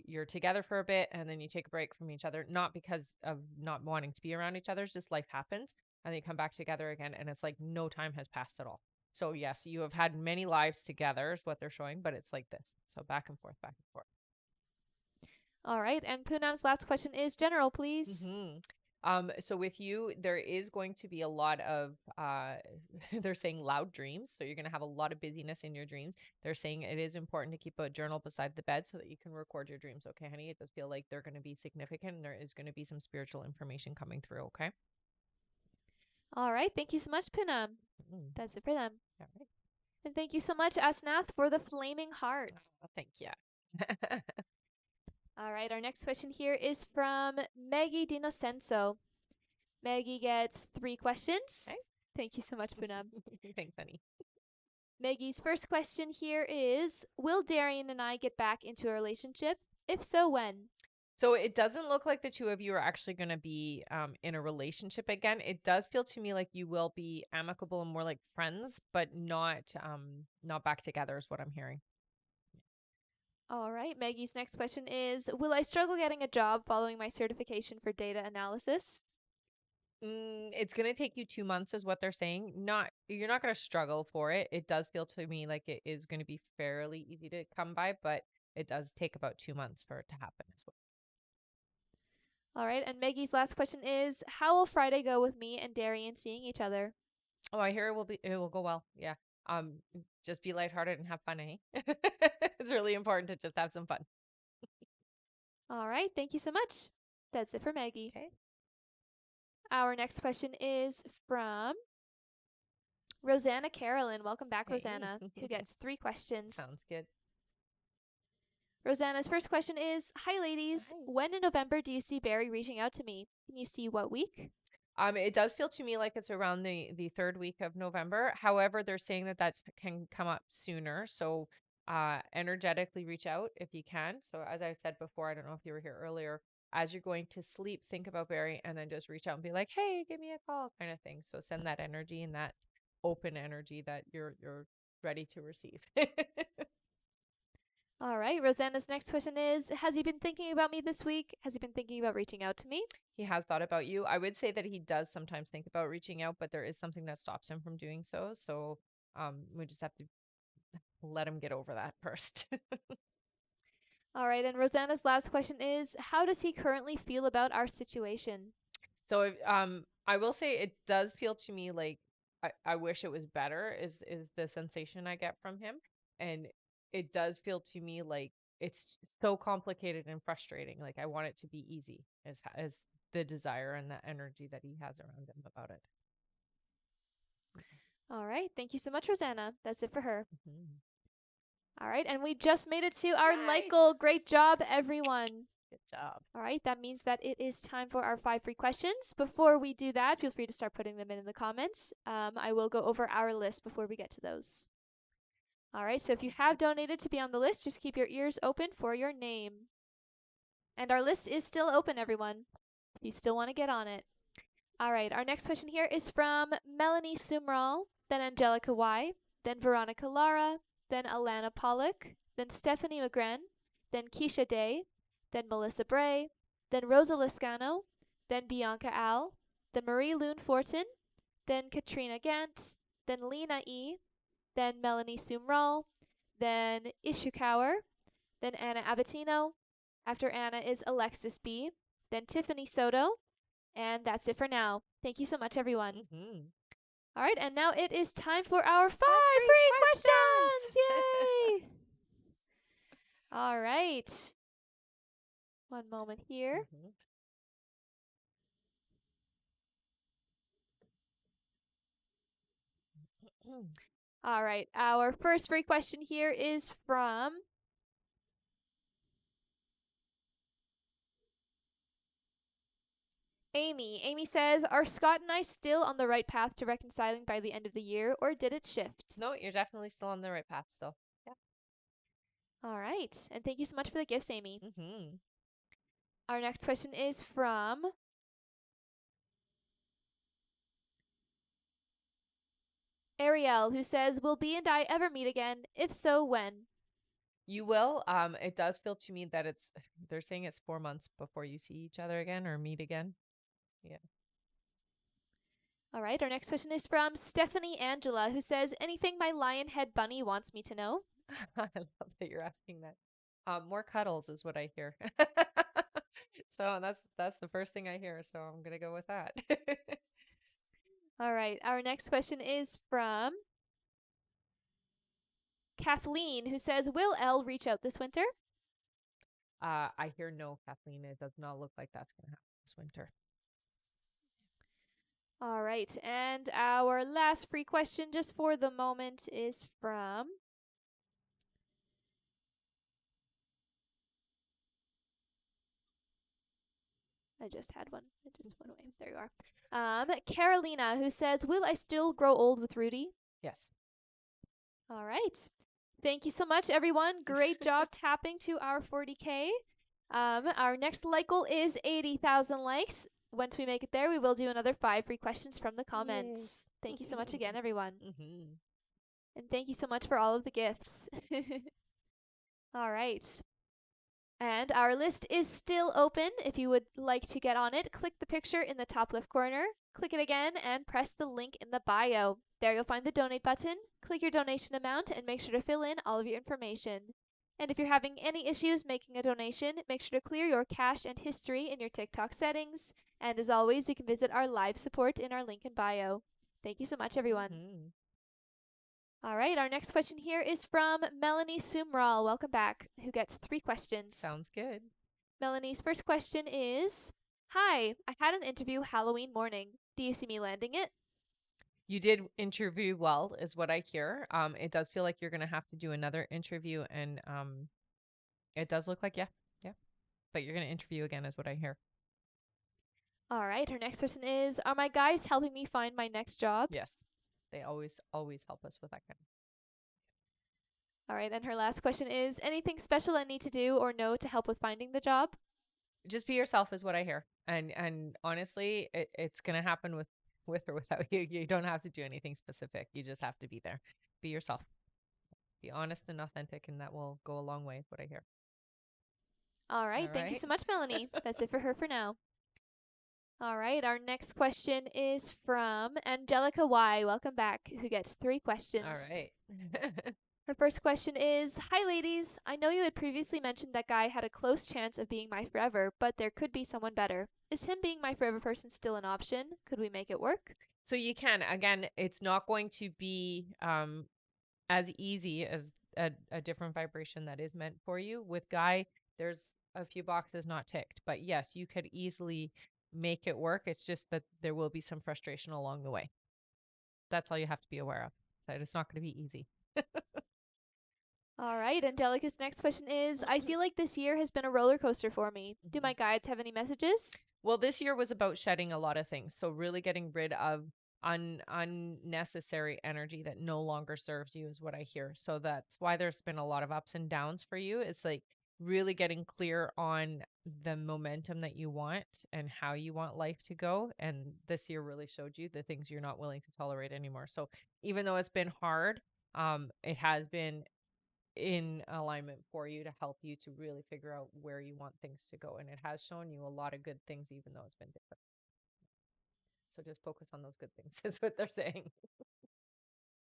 you're together for a bit and then you take a break from each other, not because of not wanting to be around each other, it's just life happens, and then you come back together again and it's like no time has passed at all. So yes, you have had many lives together is what they're showing, but it's like this. So back and forth, back and forth. All right. And Poonam's last question is general, please. So with you, there is going to be a lot of they're saying loud dreams. So you're going to have a lot of busyness in your dreams. They're saying it is important to keep a journal beside the bed so that you can record your dreams. Okay, honey? It does feel like they're going to be significant and there is going to be some spiritual information coming through. Okay. All right. Thank you so much, Poonam. Mm, That's it for them. all right. And thank you so much, Asnath, for the flaming hearts. Oh, thank you. All right. Our next question here is from Maggie Dinocenso. Maggie gets 3 questions. Okay. Thank you so much, Poonam. Thanks, honey. Maggie's first question here is, will Darian and I get back into a relationship? If so, when? So it doesn't look like the two of you are actually going to be in a relationship again. It does feel to me like you will be amicable and more like friends, but not back together is what I'm hearing. All right. Maggie's next question is, will I struggle getting a job following my certification for data analysis? It's going to take you 2 months is what they're saying. You're not going to struggle for it. It does feel to me like it is going to be fairly easy to come by, but it does take about 2 months for it to happen as well. All right. And Maggie's last question is, how will Friday go with me and Darian seeing each other? Oh, I hear it will go well. Yeah. Just be lighthearted and have fun, eh? It's really important to just have some fun. All right. Thank you so much. That's it for Maggie. Okay. Our next question is from Rosanna Carolyn. Welcome back, Hey. Rosanna, who gets 3 questions. Sounds good. Rosanna's first question is, hi, ladies. Hi. When in November do you see Barry reaching out to me? Can you see what week? It does feel to me like it's around the third week of November. However, they're saying that can come up sooner. So, energetically reach out if you can. So, as I said before, I don't know if you were here earlier. As you're going to sleep, think about Barry, and then just reach out and be like, "Hey, give me a call," kind of thing. So, send that energy and that open energy that you're ready to receive. All right. Rosanna's next question is, has he been thinking about me this week? Has he been thinking about reaching out to me? He has thought about you. I would say that he does sometimes think about reaching out, but there is something that stops him from doing so. So, we just have to let him get over that first. All right. And Rosanna's last question is, how does he currently feel about our situation? So I will say it does feel to me like I wish it was better is the sensation I get from him. And it does feel to me like it's so complicated and frustrating. Like I want it to be easy as the desire and the energy that he has around him about it. All right. Thank you so much, Rosanna. That's it for her. Mm-hmm. All right. And we just made it to our Nice. like goal. Great job, everyone. Good job. All right. That means that it is time for our 5 free questions. Before we do that, feel free to start putting them in the comments. I will go over our list before we get to those. All right. So if you have donated to be on the list, just keep your ears open for your name. And our list is still open, everyone. If you still want to get on it. All right. Our next question here is from Melanie Sumral, then Angelica Y, then Veronica Lara, then Alana Pollock, then Stephanie McGren, then Keisha Day, then Melissa Bray, then Rosa Liscano, then Bianca Al, then Marie Loon Fortin, then Katrina Gant, then Lena E, then Melanie Sumral, then Ishikawa, then Anna Abatino. After Anna is Alexis B, then Tiffany Soto, and that's it for now. Thank you so much, everyone. Mm-hmm. All right, and now it is time for our 5 free questions. Yay! All right. One moment here. Mm-hmm. All right, our first free question here is from Amy. Amy says, are Scott and I still on the right path to reconciling by the end of the year, or did it shift? No, you're definitely still on the right path still. Yeah. All right, and thank you so much for the gifts, Amy. Mm-hmm. Our next question is from Ariel, who says, will B and I ever meet again? If so, when? You will. It does feel to me that they're saying it's 4 months before you see each other again or meet again. Yeah. All right, our next question is from Stephanie Angela, who says, anything my lion head bunny wants me to know? I love that you're asking that. More cuddles is what I hear. So that's the first thing I hear. So I'm gonna go with that. All right, our next question is from Kathleen, who says, will Elle reach out this winter? I hear no, Kathleen. It does not look like that's gonna happen this winter. All right, and our last free question just for the moment is from I just had one. It just went away. There you are. Carolina, who says, will I still grow old with Rudy? Yes. All right. Thank you so much, everyone. Great job tapping to our 40K. Our next like goal is 80,000 likes. Once we make it there, we will do another 5 free questions from the comments. Thank you so much again, everyone. And thank you so much for all of the gifts. All right. And our list is still open. If you would like to get on it, click the picture in the top left corner, click it again, and press the link in the bio. There you'll find the donate button. Click your donation amount and make sure to fill in all of your information. And if you're having any issues making a donation, make sure to clear your cache and history in your TikTok settings. And as always, you can visit our live support in our link in bio. Thank you so much, everyone. All right, our next question here is from Melanie Sumral. Welcome back, who gets 3 questions. Sounds good. Melanie's first question is, hi, I had an interview Halloween morning. Do you see me landing it? You did interview well, is what I hear. It does feel like you're gonna have to do another interview, and it does look like yeah. But you're gonna interview again, is what I hear. All right, her next question is, are my guides helping me find my next job? Yes. They always help us with that kind of. All right, and her last question is, anything special I need to do or know to help with finding the job? Just be yourself is what I hear. And honestly, it's gonna happen with or without you. You don't have to do anything specific. You just have to be there. Be yourself. Be honest and authentic, and that will go a long way, is what I hear. All right, thank you so much, Melanie. That's it for her for now. All right, our next question is from Angelica Y. Welcome back, who gets 3 questions. All right. Her first question is, hi ladies, I know you had previously mentioned that guy had a close chance of being my forever, but there could be someone better. Is him being my forever person still an option? Could we make it work? So you can. Again, it's not going to be as easy as a different vibration that is meant for you. With Guy, there's a few boxes not ticked, but yes, you could easily make it work. It's just that there will be some frustration along the way. That's all you have to be aware of. That it's not going to be easy. All right, Angelica's next question is, I feel like this year has been a roller coaster for me. Do my guides have any messages? Well, this year was about shedding a lot of things. So really getting rid of unnecessary energy that no longer serves you is what I hear. So that's why there's been a lot of ups and downs for you. It's like really getting clear on the momentum that you want and how you want life to go. And this year really showed you the things you're not willing to tolerate anymore. So even though it's been hard, it has been in alignment for you to help you to really figure out where you want things to go. And it has shown you a lot of good things, even though it's been difficult. So just focus on those good things, is what they're saying.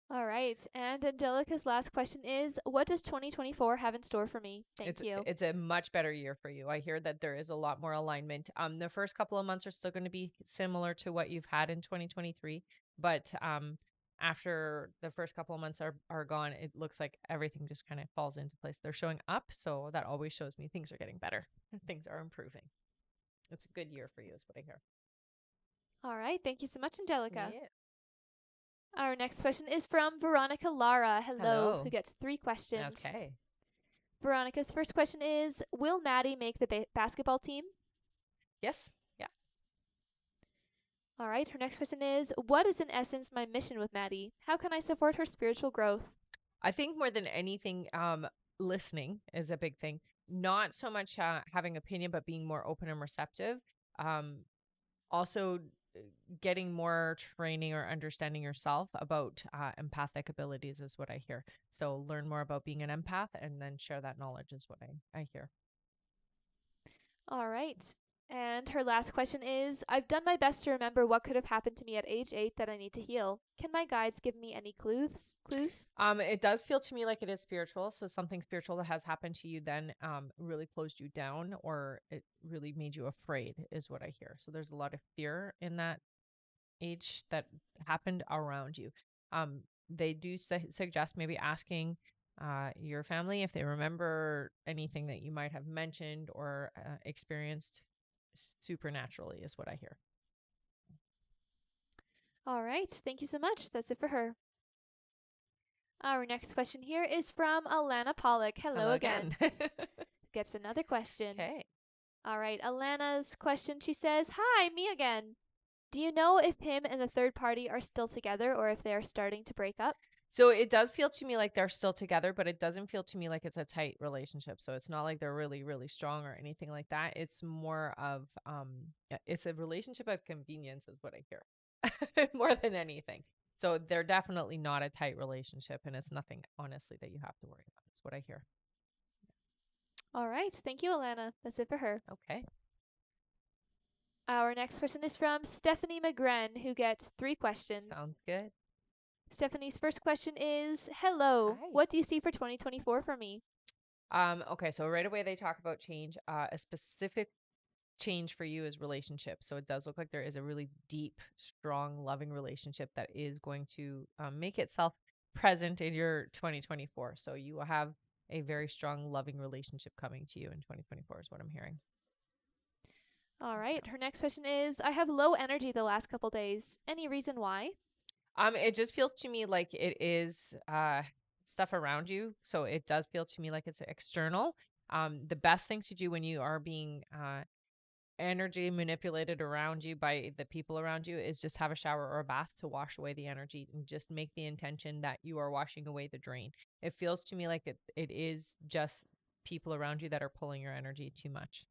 All right, and Angelica's last question is, what does 2024 have in store for me? Thank you. It's a much better year for you. I hear that there is a lot more alignment. The first couple of months are still going to be similar to what you've had in 2023, but after the first couple of months are gone, it looks like everything just kind of falls into place. They're showing up, so that always shows me things are getting better. Things are improving. It's a good year for you, is what I hear. All right, thank you so much, Angelica. Yeah. Our next question is from Veronica Lara. Hello. Who gets 3 questions. Okay. Veronica's first question is, will Maddie make the basketball team? Yes. Yeah. All right. Her next question is, what is in essence my mission with Maddie? How can I support her spiritual growth? I think more than anything, listening is a big thing. Not so much having opinion, but being more open and receptive. Also getting more training or understanding yourself about empathic abilities is what I hear. So learn more about being an empath and then share that knowledge is what I hear. All right. And her last question is, I've done my best to remember what could have happened to me at age 8 that I need to heal. Can my guides give me any clues? It does feel to me like it is spiritual. So something spiritual that has happened to you then really closed you down, or it really made you afraid is what I hear. So there's a lot of fear in that age that happened around you. They do suggest maybe asking your family if they remember anything that you might have mentioned or experienced supernaturally is what I hear. All right. Thank you so much. That's it for her. Our next question here is from Alana Pollock. Hello again. Gets another question. Okay. All right. Alana's question, she says, Hi, me again. Do you know if him and the third party are still together or if they are starting to break up? So it does feel to me like they're still together, but it doesn't feel to me like it's a tight relationship. So it's not like they're really, really strong or anything like that. It's more of it's a relationship of convenience is what I hear more than anything. So they're definitely not a tight relationship, and it's nothing honestly that you have to worry about. Is what I hear. All right. Thank you, Alana. That's it for her. Okay. Our next question is from Stephanie McGren, who gets 3 questions. Sounds good. Stephanie's first question is, Hello, Hi. what do you see for 2024 for me? Okay, so right away they talk about change. A specific change for you is relationships. So it does look like there is a really deep, strong, loving relationship that is going to make itself present in your 2024. So you will have a very strong, loving relationship coming to you in 2024 is what I'm hearing. All right. Her next question is, I have low energy the last couple days. Any reason why? It just feels to me like it is stuff around you. So it does feel to me like it's external. The best thing to do when you are being energy manipulated around you by the people around you is just have a shower or a bath to wash away the energy and just make the intention that you are washing away the drain. It feels to me like it is just people around you that are pulling your energy too much.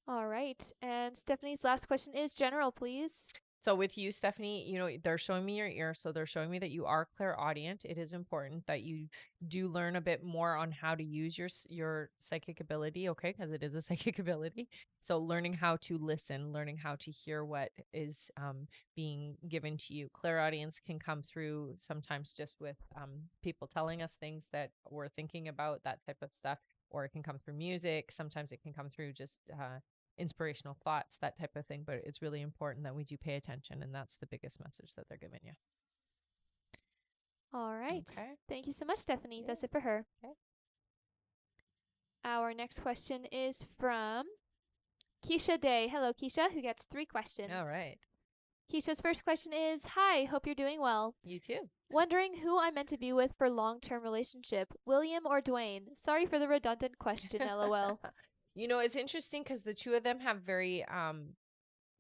All right. And Stephanie's last question is general, please. So with you, Stephanie, they're showing me your ear. So they're showing me that you are clairaudient. It is important that you do learn a bit more on how to use your psychic ability, okay? Because it is a psychic ability. So learning how to listen, learning how to hear what is being given to you. Clairaudience can come through sometimes just with people telling us things that we're thinking about, that type of stuff. Or it can come through music. Sometimes it can come through just inspirational thoughts, that type of thing. But it's really important that we do pay attention, and that's the biggest message that they're giving you. All right. Okay. Thank you so much, Stephanie. Yeah. That's it for her. Okay. Our next question is from Keisha Day. Hello, Keisha, who gets 3 questions. All right. Keisha's first question is, Hi, hope you're doing well. You too. Wondering who I'm meant to be with for long-term relationship, William or Dwayne? Sorry for the redundant question, lol. It's interesting because the two of them have very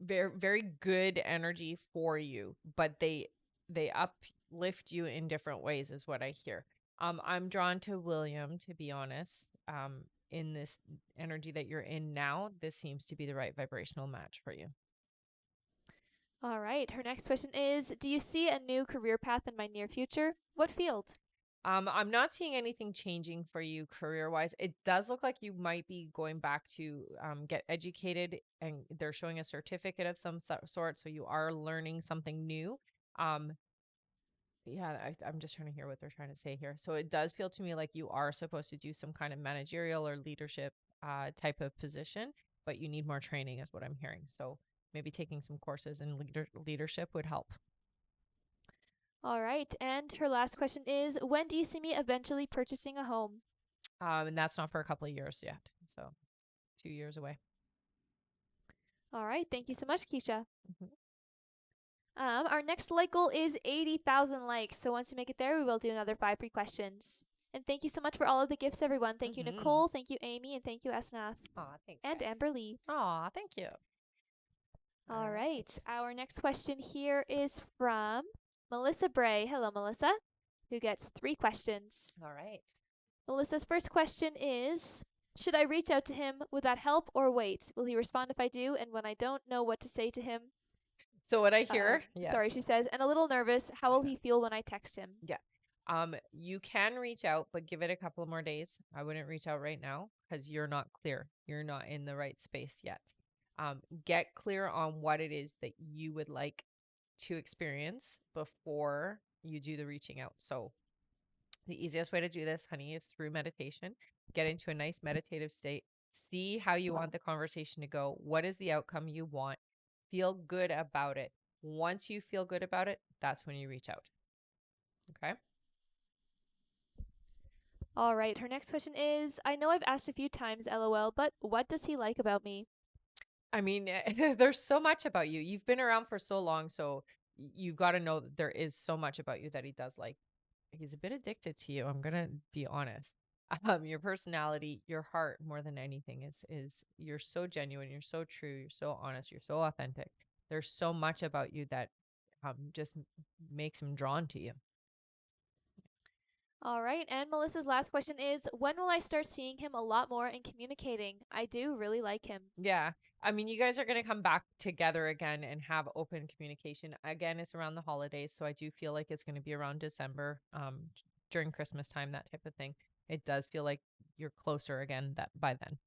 very, very good energy for you, but they uplift you in different ways is what I hear. I'm drawn to William, to be honest. In this energy that you're in now, this seems to be the right vibrational match for you. All right. Her next question is, do you see a new career path in my near future? What field? I'm not seeing anything changing for you career-wise. It does look like you might be going back to get educated, and they're showing a certificate of some sort, so you are learning something new. Yeah, I'm just trying to hear what they're trying to say here. So it does feel to me like you are supposed to do some kind of managerial or leadership type of position, but you need more training, is what I'm hearing. So maybe taking some courses in leadership would help. All right. And her last question is, when do you see me eventually purchasing a home? And that's not for a couple of years yet. So 2 years away. All right. Thank you so much, Keisha. Mm-hmm. Our next like goal is 80,000 likes. So once you make it there, we will do another 5 free questions. And thank you so much for all of the gifts, everyone. Thank you, Nicole. Thank you, Amy. And thank you, Esnath. Aw, thanks. And guys. Amber Lee. Aw, thank you. All right. Our next question here is from Melissa Bray. Hello, Melissa, who gets 3 questions. All right. Melissa's first question is, Should I reach out to him? Would that help or wait? Will he respond if I do? And when I don't know what to say to him, So what I hear, yes. sorry, she says, and a little nervous, how will he feel when I text him? Yeah. You can reach out, but give it a couple more days. I wouldn't reach out right now because you're not clear. You're not in the right space yet. Get clear on what it is that you would like to experience before you do the reaching out. So the easiest way to do this, honey, is through meditation. Get into a nice meditative state. See how you want the conversation to go. What is the outcome you want? Feel good about it. Once you feel good about it, that's when you reach out. Okay. All right, her next question is, I know I've asked a few times, lol, but what does he like about me? I mean, there's so much about you. You've been around for so long, so you've got to know that there is so much about you that he does like. He's a bit addicted to you. I'm gonna be honest. Your personality, your heart, more than anything, is you're so genuine, you're so true, you're so honest, you're so authentic. There's so much about you that just makes him drawn to you. All right, and Melissa's last question is, when will I start seeing him a lot more and communicating? I do really like him. Yeah. I mean, you guys are going to come back together again and have open communication. Again, it's around the holidays, so I do feel like it's going to be around December, during Christmas time, that type of thing. It does feel like you're closer again that by then.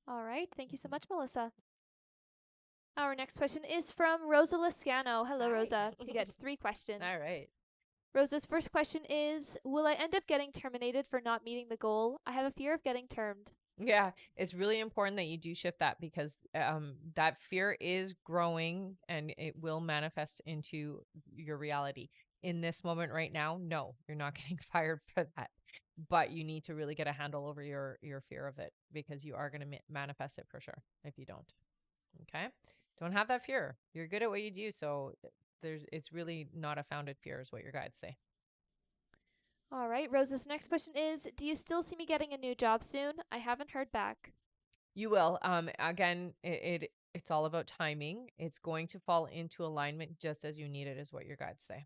All right, thank you so much, Melissa. Our next question is from Rosa Lascano. Hello, Hi. Rosa. She gets 3 questions. All right. Rosa's first question is, will I end up getting terminated for not meeting the goal? I have a fear of getting termed. Yeah, it's really important that you do shift that because that fear is growing and it will manifest into your reality. In this moment right now, no, you're not getting fired for that. But you need to really get a handle over your fear of it because you are going to manifest it for sure if you don't. Okay? Don't have that fear. You're good at what you do, so it's really not a founded fear is what your guides say. All right, Rosa's next question is, do you still see me getting a new job soon? I haven't heard back. You will. Again, it's all about timing. It's going to fall into alignment just as you need it, is what your guides say.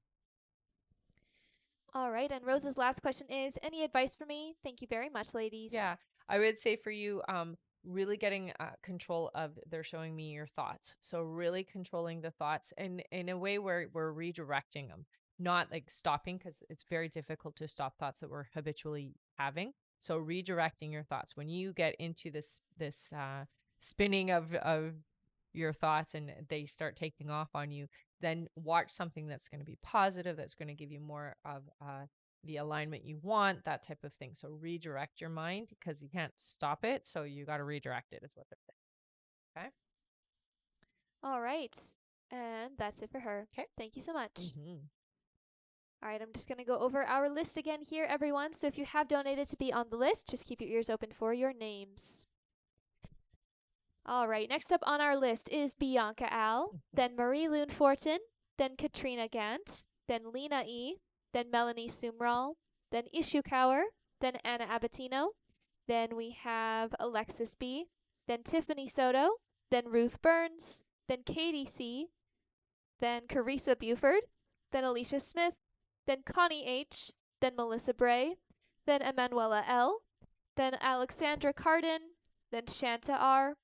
All right, and Rosa's last question is, any advice for me? Thank you very much, ladies. Yeah, I would say for you, really getting control of. They're showing me your thoughts, so really controlling the thoughts, and in a way where we're redirecting them, not like stopping, because it's very difficult to stop thoughts that we're habitually having. So redirecting your thoughts when you get into this spinning of your thoughts and they start taking off on you, then watch something that's going to be positive, that's going to give you more of the alignment you want, that type of thing. So redirect your mind because you can't stop it. So you got to redirect it, is what they're saying. Okay. All right, and that's it for her. Okay. Thank you so much. Mm-hmm. All right, I'm just going to go over our list again here, everyone. So if you have donated to be on the list, just keep your ears open for your names. All right, next up on our list is Bianca Al, then Marie Loon Fortin, then Katrina Gant, then Lena E., then Melanie Sumral, then Ishu Kaur, then Anna Abatino, then we have Alexis B., then Tiffany Soto, then Ruth Burns, then Katie C., then Carissa Buford, then Alicia Smith, then Connie H., then Melissa Bray, then Emanuela L., then Alexandra Cardin, then Shanta R.,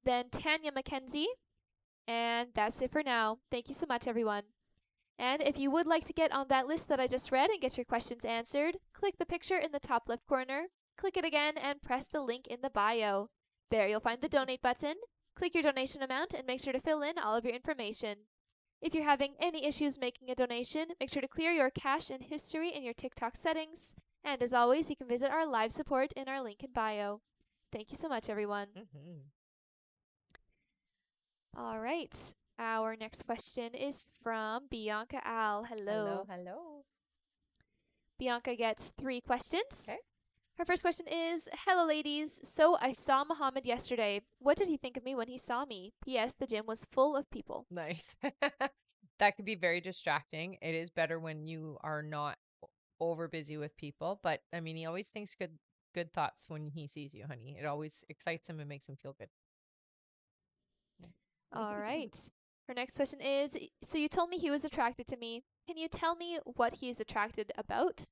then Tanya Mackenzie, and that's it for now. Thank you so much, everyone. And if you would like to get on that list that I just read and get your questions answered, click the picture in the top left corner, click it again, and press the link in the bio. There you'll find the donate button. Click your donation amount and make sure to fill in all of your information. If you're having any issues making a donation, make sure to clear your cache and history in your TikTok settings. And as always, you can visit our live support in our link in bio. Thank you so much, everyone. Mm-hmm. All right. Our next question is from Bianca Al. Hello. Hello. Bianca gets 3 questions. Okay. Her first question is, hello, ladies. So I saw Muhammad yesterday. What did he think of me when he saw me? P.S. The gym was full of people. Nice. That could be very distracting. It is better when you are not over busy with people, but I mean, he always thinks good thoughts when he sees you, honey. It always excites him and makes him feel good. All right. Her next question is, so you told me he was attracted to me. Can you tell me what he is attracted about?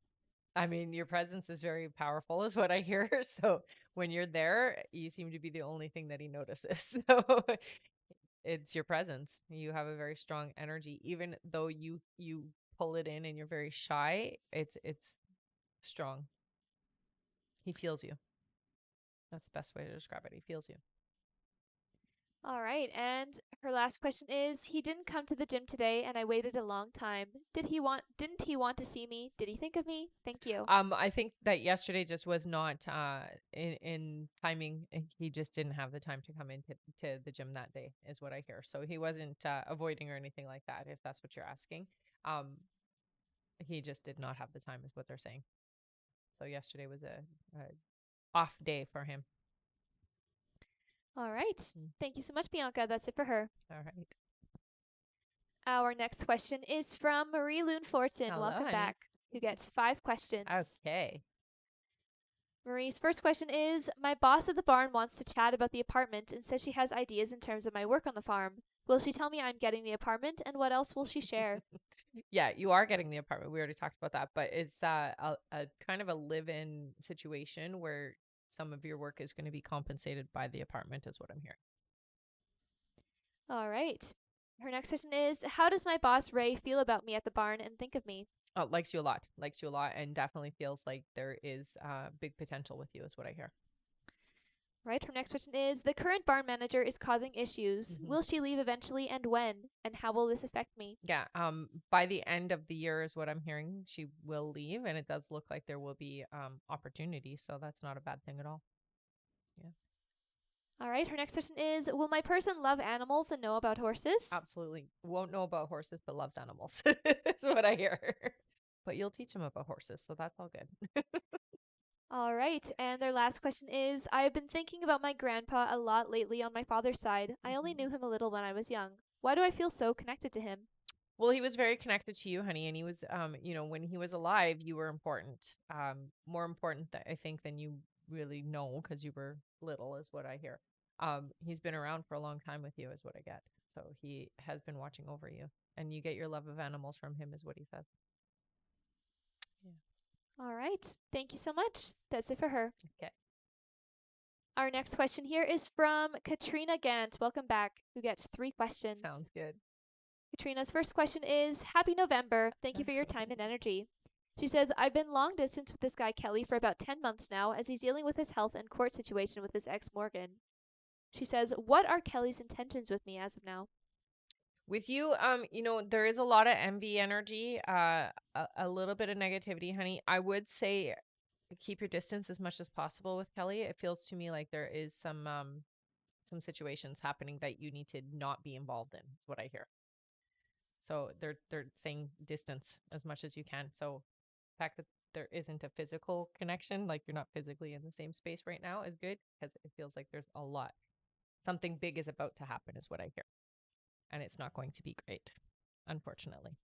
I mean, your presence is very powerful, is what I hear. So when you're there, you seem to be the only thing that he notices. So it's your presence. You have a very strong energy, even though you pull it in and you're very shy. It's strong. He feels you. That's the best way to describe it. He feels you. All right, and her last question is, he didn't come to the gym today and I waited a long time. Didn't he want to see me? Did he think of me? Thank you. I think that yesterday just was not in timing. He just didn't have the time to come into to the gym that day, is what I hear. So he wasn't avoiding or anything like that, if that's what you're asking. Um, he just did not have the time, is what they're saying. So yesterday was a off day for him. All right. Mm. Thank you so much, Bianca. That's it for her. All right. Our next question is from Marie Loon Fortin. Hello, Welcome honey. back. Who gets 5 questions. Okay. Marie's first question is, my boss at the barn wants to chat about the apartment and says she has ideas in terms of my work on the farm. Will she tell me I'm getting the apartment, and what else will she share? Yeah, you are getting the apartment. We already talked about that, but it's a kind of a live-in situation where some of your work is going to be compensated by the apartment, is what I'm hearing. All right. Her next question is, how does my boss Ray feel about me at the barn and think of me? Oh, likes you a lot. Likes you a lot, and definitely feels like there is big potential with you, is what I hear. Right. Her next question is, the current barn manager is causing issues. Mhm. Will she leave eventually, and when? And how will this affect me? Yeah. By the end of the year is what I'm hearing. She will leave, and it does look like there will be opportunity. So that's not a bad thing at all. Yeah. All right. Her next question is, will my person love animals and know about horses? Absolutely. Won't know about horses, but loves animals. Is what I hear. But you'll teach him about horses, so that's all good. All right. And their last question is, I have been thinking about my grandpa a lot lately on my father's side. I only Mhm. knew him a little when I was young. Why do I feel so connected to him? Well, he was very connected to you, honey, and he was, when he was alive, you were important, more important, I think, than you really know because you were little, is what I hear. He's been around for a long time with you, is what I get. So he has been watching over you, and you get your love of animals from him, is what he says. Yeah. All right. Thank you so much. That's it for her. Okay. Our next question here is from Katrina Gant. Welcome back. Who gets 3 questions. Sounds good. Katrina's first question is, Happy November. Thank you for your time and energy. She says, I've been long distance with this guy Kelly for about 10 months now as he's dealing with his health and court situation with his ex Morgan. She says, what are Kelly's intentions with me as of now? With you, there is a lot of envy energy, a little bit of negativity, honey. I would say keep your distance as much as possible with Kelly. It feels to me like there is some situations happening that you need to not be involved in, is what I hear. So they're saying distance as much as you can. So the fact that there isn't a physical connection, like you're not physically in the same space right now, is good because it feels like there's a lot. Something big is about to happen, is what I hear. And it's not going to be great, unfortunately.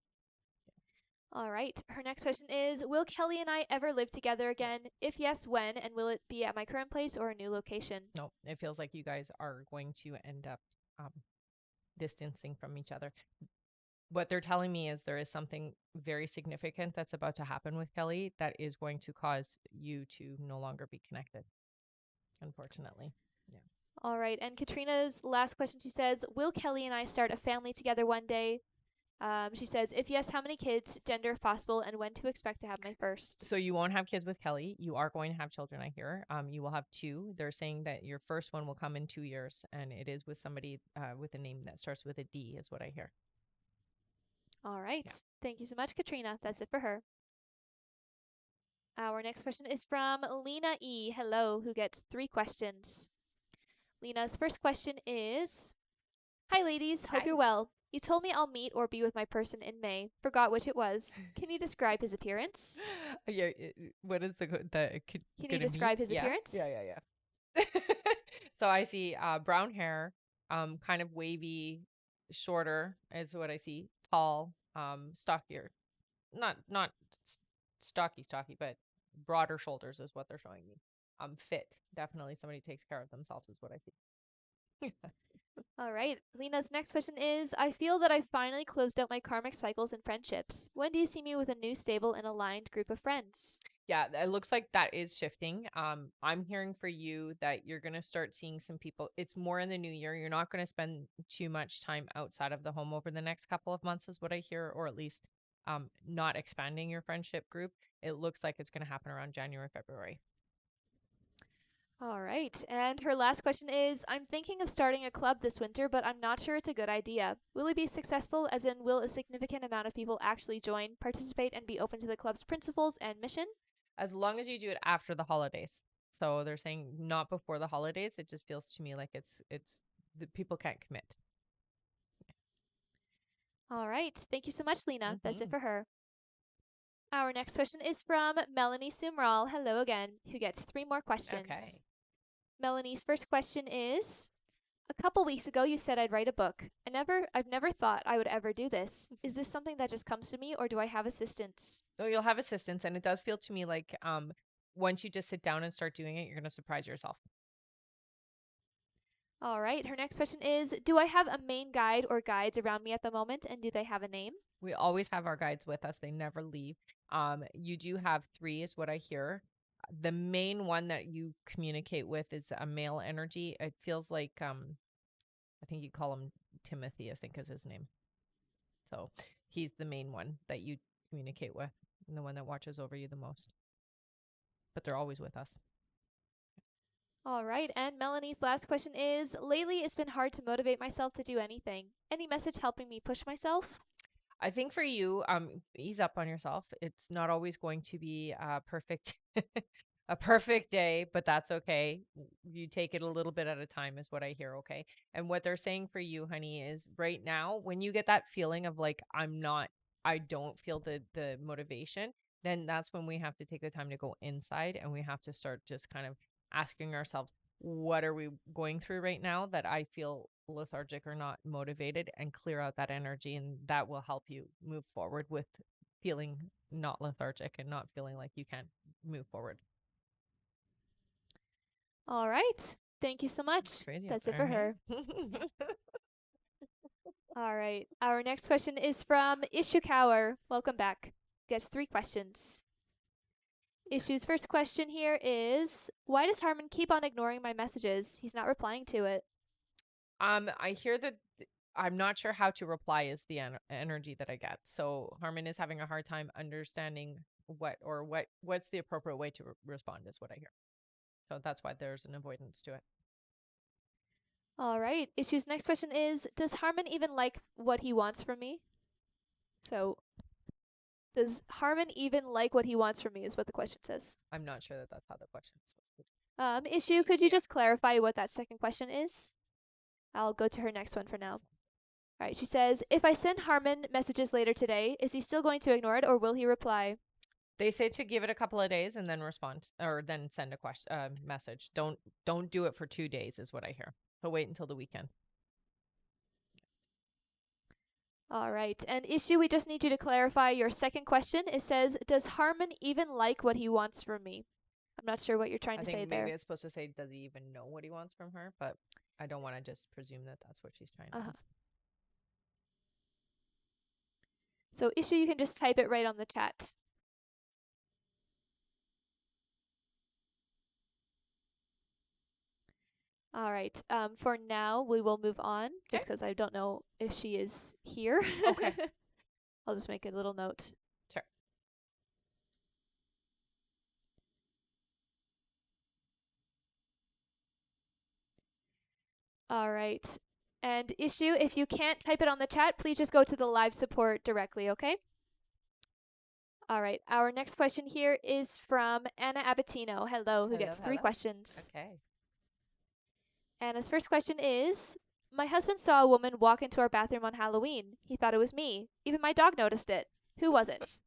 All right. Her next question is, will Kelly and I ever live together No, again? If yes, when? And will it be at my current place or a new location? no, it feels like you guys are going to end up um, distancing from each other. What they're telling me is there is something very significant that's about to happen with Kelly that is going to cause you to no longer be connected, unfortunately. Yeah. All right. And Katrina's last question, she says, will Kelly and I start a family together one day? She says, if yes, how many kids, gender if possible, and when to expect to have my first? So you won't have kids with Kelly. You are going to have children, I hear. You will have 2. They're saying that your first one will come in 2 years, and it is with somebody with a name that starts with a D, is what I hear. All right. Yeah. Thank you so much, Katrina. That's it for her. Our next question is from Lena E. Hello, who gets 3 questions. Lena's first question is, hi, ladies. Hope Hi. you're well. You told me I'll meet or be with my person in May. Forgot which it was. Can you describe his appearance? Yeah. What is the Can you gonna meet? describe his Yeah. appearance? Yeah. So I see brown hair, kind of wavy, shorter is what I see. Tall, stockier. Not stocky, but broader shoulders is what they're showing me. Fit. Definitely somebody takes care of themselves is what I see. All right. Lena's next question is I feel that I've finally closed out my karmic cycles and friendships. When do you see me with a new, stable, and aligned group of friends? Yeah, it looks like that is shifting. I'm hearing for you that you're gonna start seeing some people. It's more in the new year. You're not gonna spend too much time outside of the home over the next couple of months, is what I hear, or at least not expanding your friendship group. It looks like it's gonna happen around January, February. All right. And her last question is I'm thinking of starting a club this winter, but I'm not sure it's a good idea. Will it be successful? As in, will a significant amount of people actually join, participate, and be open to the club's principles and mission? As long as you do it after the holidays. So they're saying not before the holidays. It just feels to me like it's the people can't commit. All right. Thank you so much, Lena. That's it Hmm. for her. Our next question is from Melanie Sumral. Hello again, who gets 3 more questions. Okay. Melanie's first question is a couple weeks ago you said I'd write a book. I've never thought I would ever do this. Is this something that just comes to me or do I have assistance? No, you'll have assistance, and it does feel to me like once you just sit down and start doing it, you're gonna surprise yourself. All right. Her next question is do I have a main guide or guides around me at the moment and do they have a name? We always have our guides with us; they never leave. You do have three, is what I hear. The main one that you communicate with is a male energy. It feels like I think you call him Timothy, I think is his name. So he's the main one that you communicate with and the one that watches over you the most. But they're always with us. All right. And Melanie's last question is lately it's been hard to motivate myself to do anything. Any message helping me push myself? I think for you, ease up on yourself. It's not always going to be perfect a perfect day, but that's okay. You take it a little bit at a time is what I hear, okay? And what they're saying for you, honey, is right now when you get that feeling of like I don't feel the motivation, then that's when we have to take the time to go inside and we have to start just kind of asking ourselves, what are we going through right now that I feel lethargic or not motivated, and clear out that energy, and that will help you move forward with feeling not lethargic and not feeling like you can't move forward. All right. Thank you so much. Crazy out That's it for there, her. hey? All right. Our next question is from Ishikawa. Welcome back. Gets 3 questions. Issue's first question here is why does Harmon keep on ignoring my messages? He's not replying to it. I hear that I'm not sure how to reply is the energy that I get. So Harmon is having a hard time understanding what's the appropriate way to respond is what I hear. So that's why there's an avoidance to it. All right. Issue's next question is does Harmon even like what he wants from me? So, does Harmon even like what he wants from me is what the question says. I'm not sure that that's how the question is supposed to be. Issue, could you Yeah. just clarify what that second question is? I'll go to her next one for now. All right, she says, if I send Harmon messages later today, is he still going to ignore it or will he reply? They say to give it a couple of days and then respond or then send a question message. Don't do it for 2 days is what I hear. So wait until the weekend. All right, and issue, we just need you to clarify your second question. It says, does Harmon even like what he wants from me? I'm not sure what you're trying I to say think maybe there. it's supposed to say does he even know what he wants from her, but I don't want to just presume that that's what she's trying to Uh-huh. ask. So, issue, you can just type it right on the chat. All right. For now, we will move on Okay. just because I don't know if she is here. Okay. I'll just make a little note. Sure. All right. And issue, if you can't type it on the chat, please just go to the live support directly, okay? All right. Our next question here is from Anna Abatino. Hello, who gets 3 questions. Okay. Anna's first question is my husband saw a woman walk into our bathroom on Halloween. He thought it was me. Even my dog noticed it. Who was it?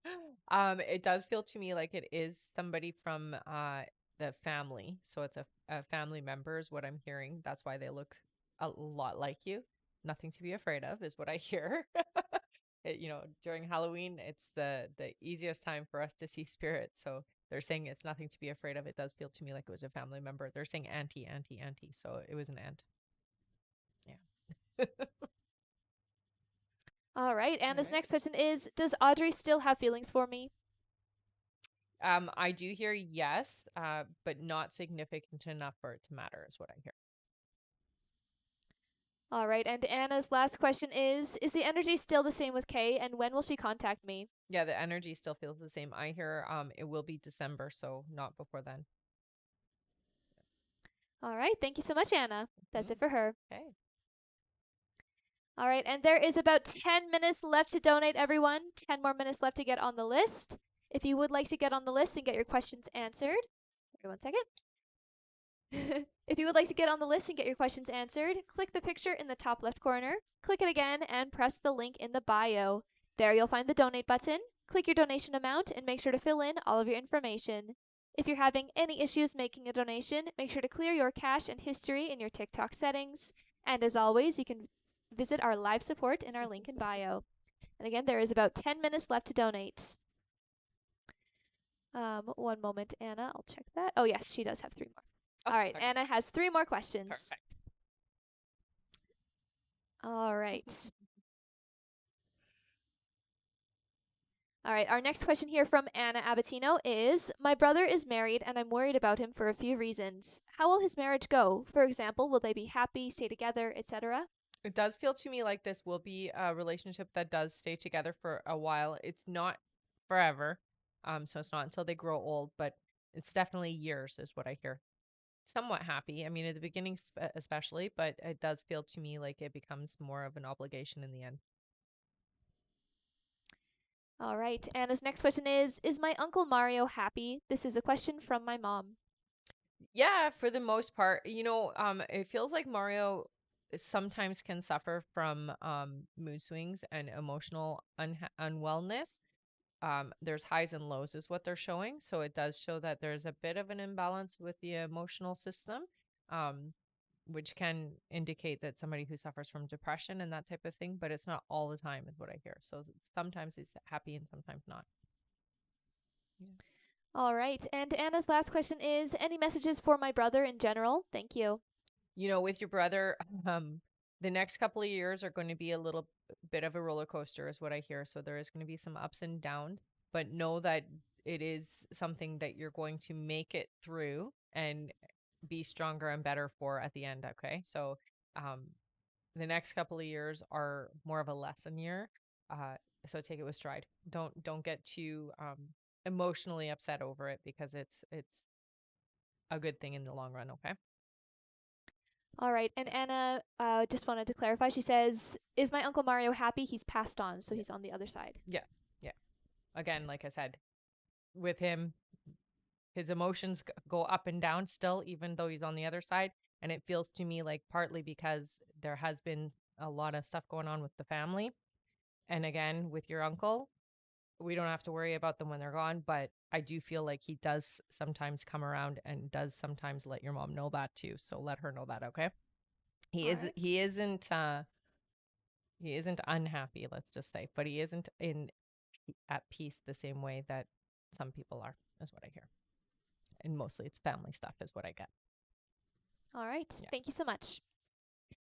It does feel to me like it is somebody from the family. So it's a family member is what I'm hearing. That's why they look a lot like you. Nothing to be afraid of is what I hear. During Halloween, it's the easiest time for us to see spirits. So they're saying it's nothing to be afraid of. It does feel to me like it was a family member. They're saying auntie, auntie, auntie. So it was an aunt. Yeah. All right. Anna's Right. next question is, does Audrey still have feelings for me? I do hear yes, but not significant enough for it to matter, is what I hear. All right. And Anna's last question is the energy still the same with Kay, and when will she contact me? Yeah, the energy still feels the same. I hear it will be December, so not before then. All right. Thank you so much, Anna. That's it for her. Okay. All right. And there is about 10 minutes left to donate, everyone. 10 more minutes left to get on the list. If you would like to get on the list and get your questions answered, sorry, 1 second. If you would like to get on the list and get your questions answered, click the picture in the top left corner, click it again, and press the link in the bio. There you'll find the donate button. Click your donation amount and make sure to fill in all of your information. If you're having any issues making a donation, make sure to clear your cache and history in your TikTok settings. And as always, you can visit our live support in our link in bio. And again, there is about 10 minutes left to donate. 1 moment, Anna. I'll check that. Oh, yes, she does have 3 more. Oh, All right, okay. Anna has 3 more questions. Perfect. All right. All right, our next question here from Anna Abatino is, my brother is married and I'm worried about him for a few reasons. How will his marriage go? For example, will they be happy, stay together, etc.? It does feel to me like this will be a relationship that does stay together for a while. It's not forever. So it's not until they grow old, but it's definitely years is what I hear. Somewhat happy. I mean, at the beginning especially, but it does feel to me like it becomes more of an obligation in the end. All right, Anna's next question is my Uncle Mario happy? This is a question from my mom. Yeah, for the most part, it feels like Mario sometimes can suffer from mood swings and emotional unwellness. There's highs and lows is what they're showing, so it does show that there's a bit of an imbalance with the emotional system, um, which can indicate that somebody who suffers from depression and that type of thing, but it's not all the time is what I hear. So sometimes he's happy and sometimes not. Yeah. All right, and Anna's last question is any messages for my brother in general? Thank you. With your brother, the next couple of years are going to be a little bit of a roller coaster, is what I hear. So there is going to be some ups and downs, but know that it is something that you're going to make it through and be stronger and better for at the end. Okay. So, the next couple of years are more of a lesson year. So take it with stride. Don't get too emotionally upset over it because it's a good thing in the long run. Okay. All right, and Anna just wanted to clarify. She says, is my Uncle Mario happy? He's passed on, so Yeah. he's on the other side. Yeah. Yeah. Again, like I said, with him, his emotions go up and down still, even though he's on the other side. And it feels to me like partly because there has been a lot of stuff going on with the family. And again, with your uncle, we don't have to worry about them when they're gone. But I do feel like he does sometimes come around and does sometimes let your mom know that too. So let her know that, okay? He All is right. he isn't unhappy, let's just say, but he isn't in at peace the same way that some people are, is what I hear. And mostly it's family stuff is what I get. All right. Yeah. Thank you so much.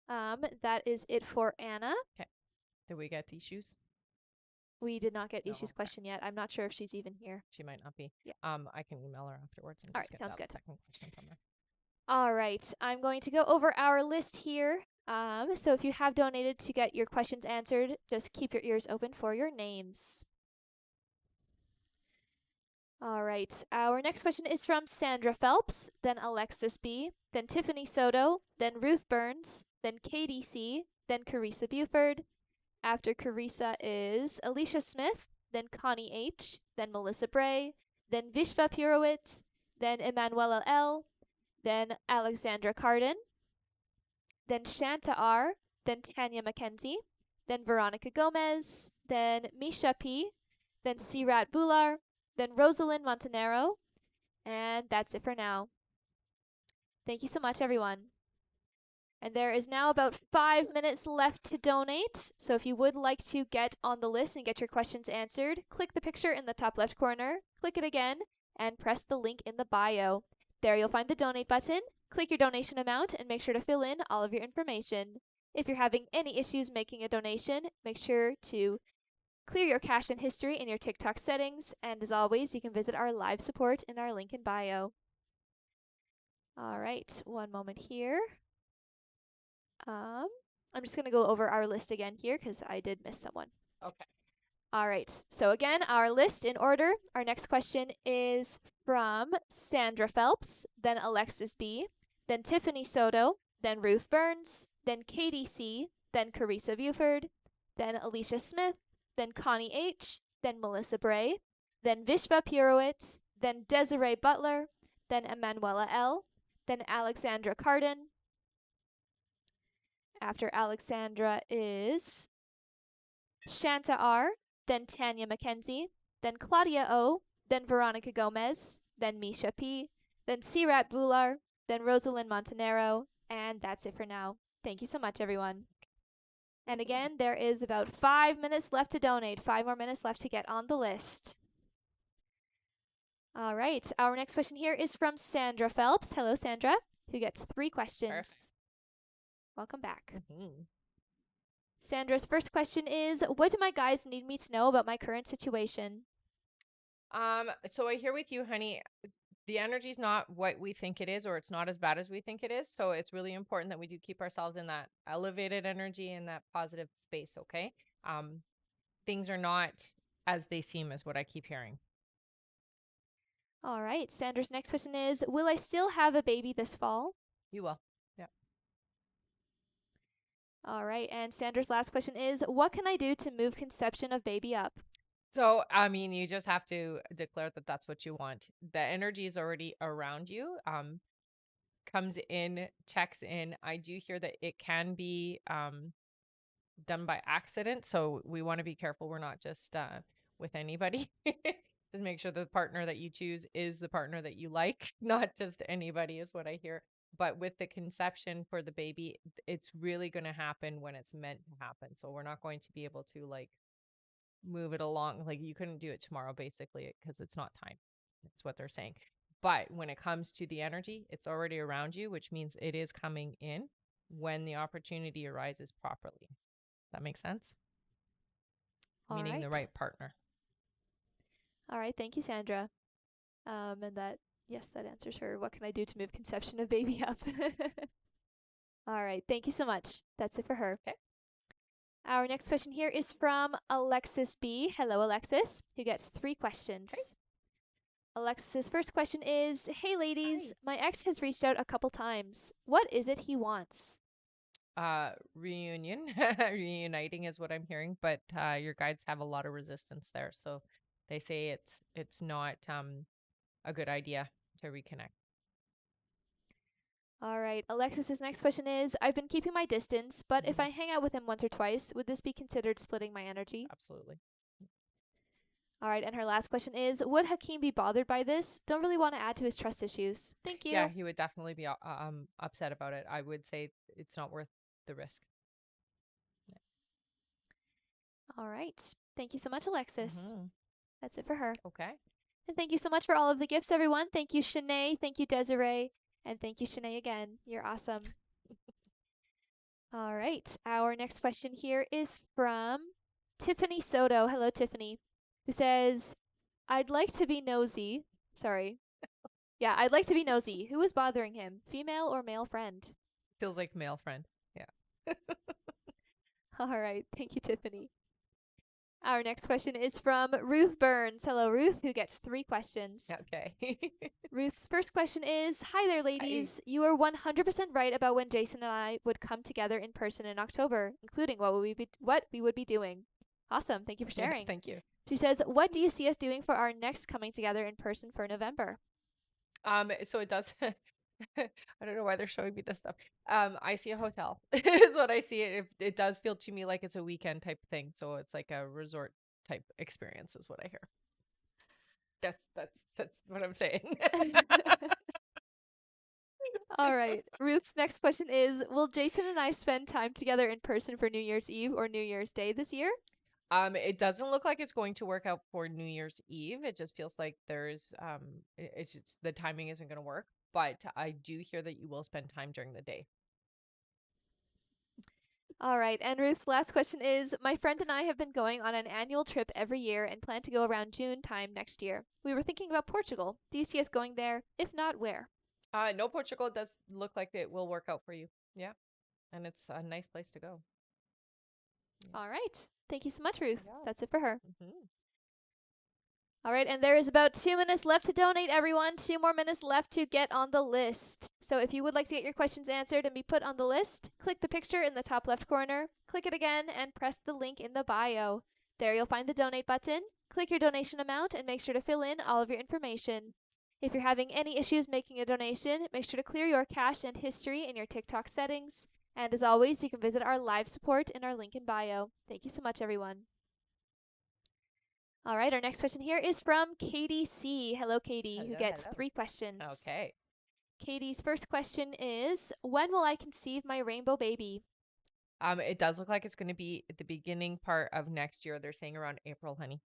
That is it for Anna. Okay. Did we get issues? We did not get No, Ishi's okay. question yet. I'm not sure if she's even here. She might not be. Yeah. I can email her afterwards and All just right, get sounds that good. second question from her. All right. I'm going to go over our list here. So if you have donated to get your questions answered, just keep your ears open for your names. All right. Our next question is from Sandra Phelps, then Alexis B., then Tiffany Soto, then Ruth Burns, then Katie C., then Carissa Buford. After Carissa is Alicia Smith, then Connie H., then Melissa Bray, then Vishva Purowit, then Emanuela L., then Alexandra Carden, then Shanta R., then Tanya Mackenzie, then Veronica Gomez, then Misha P., then Sirat Bular, then Rosalind Montanero, and that's it for now. Thank you so much, everyone. And there is now about 5 minutes left to donate. So if you would like to get on the list and get your questions answered, click the picture in the top left corner, click it again, and press the link in the bio. There you'll find the donate button. Click your donation amount and make sure to fill in all of your information. If you're having any issues making a donation, make sure to clear your cache and history in your TikTok settings. And as always, you can visit our live support in our link in bio. All right, one moment here. I'm just going to go over our list again here because I did miss someone. Okay. All right, so again, our list in order. Our next question is from Sandra Phelps, then Alexis B., then Tiffany Soto, then Ruth Burns, then Katie C., then Carissa Buford, then Alicia Smith, then Connie H., then Melissa Bray, then Vishva Purowitz, then Desiree Butler, then Emanuela L., then Alexandra Carden. After Alexandra is Shanta R., then Tanya McKenzie, then Claudia O., then Veronica Gomez, then Misha P., then Sirat Bular, then Rosalind Montanero, and that's it for now. Thank you so much, everyone. And again, there is about 5 minutes left to donate, 5 more minutes left to get on the list. All right, our next question here is from Sandra Phelps. Hello, Sandra, who gets 3 questions. Perfect. Welcome back. Mm-hmm. Sandra's first question is, what do my guys need me to know about my current situation? So I hear with you, honey, the energy is not what we think it is, or it's not as bad as we think it is. So it's really important that we do keep ourselves in that elevated energy and that positive space. Okay. Things are not as they seem, is what I keep hearing. All right, Sandra's next question is, will I still have a baby this fall? You will. Yeah. All right, and Sandra's last question is, what can I do to move conception of baby up? So, I mean, you just have to declare that that's what you want. The energy is already around you. Comes in, checks in. I do hear that it can be done by accident, so we want to be careful. We're not just with anybody. Just make sure the partner that you choose is the partner that you like, not just anybody, is what I hear. But with the conception for the baby, it's really going to happen when it's meant to happen. So we're not going to be able to like move it along. Like you couldn't do it tomorrow, basically, because it's not time. That's what they're saying. But when it comes to the energy, it's already around you, which means it is coming in when the opportunity arises properly. That makes sense? Meaning the right partner. All right, thank you, Sandra. And that, yes, that answers her. What can I do to move conception of baby up? All right, thank you so much. That's it for her. Okay. Our next question here is from Alexis B. Hello, Alexis, who gets 3 questions. Okay. Alexis's first question is, hey, ladies, Hi. my ex has reached out a couple times. What is it he wants? Reunion. Reuniting is what I'm hearing, but your guides have a lot of resistance there. So they say it's not a good idea to reconnect. All right, Alexis's next question is, I've been keeping my distance, but if I hang out with him once or twice, would this be considered splitting my energy? Absolutely. All right, and her last question is, would Hakeem be bothered by this? Don't really want to add to his trust issues. Thank you. Yeah, he would definitely be upset about it. I would say it's not worth the risk. Yeah. All right. Thank you so much, Alexis. Mm-hmm. That's it for her. Okay. And thank you so much for all of the gifts, everyone. Thank you, Shanae. Thank you, Desiree. And thank you, Shanae, again. You're awesome. All right. Our next question here is from Tiffany Soto. Hello, Tiffany, who says, I'd like to be nosy. Sorry. Yeah, I'd like to be nosy. Who is bothering him? Female or male friend? Feels like male friend. Yeah. All right. Thank you, Tiffany. Our next question is from Ruth Burns. Hello, Ruth, who gets 3 questions. Okay. Ruth's first question is, hi there, ladies. Hi. You are 100% right about when Jason and I would come together in person in October, including what we would be doing. Awesome. Thank you for sharing. Yeah, thank you. She says, what do you see us doing for our next coming together in person for November? So it does. I don't know why they're showing me this stuff. I see a hotel is what I see. It does feel to me like it's a weekend type thing. So it's like a resort type experience is what I hear. That's what I'm saying. All right. Ruth's next question is, will Jason and I spend time together in person for New Year's Eve or New Year's Day this year? It doesn't look like it's going to work out for New Year's Eve. It just feels like there's it's just the timing isn't going to work. But I do hear that you will spend time during the day. All right. And Ruth's last question is, my friend and I have been going on an annual trip every year and plan to go around June time next year. We were thinking about Portugal. Do you see us going there? If not, where? No, Portugal does look like it will work out for you. Yeah. And it's a nice place to go. Yeah. All right. Thank you so much, Ruth. Yeah. That's it for her. Mm-hmm. All right, and there is about 2 minutes left to donate, everyone. 2 more minutes left to get on the list. So if you would like to get your questions answered and be put on the list, click the picture in the top left corner, click it again, and press the link in the bio. There you'll find the donate button. Click your donation amount and make sure to fill in all of your information. If you're having any issues making a donation, make sure to clear your cache and history in your TikTok settings. And as always, you can visit our live support in our link in bio. Thank you so much, everyone. All right, our next question here is from Katie C. Hello, Katie, who gets 3 questions. Okay. Katie's first question is, when will I conceive my rainbow baby? It does look like it's going to be at the beginning part of next year. They're saying around April, honey.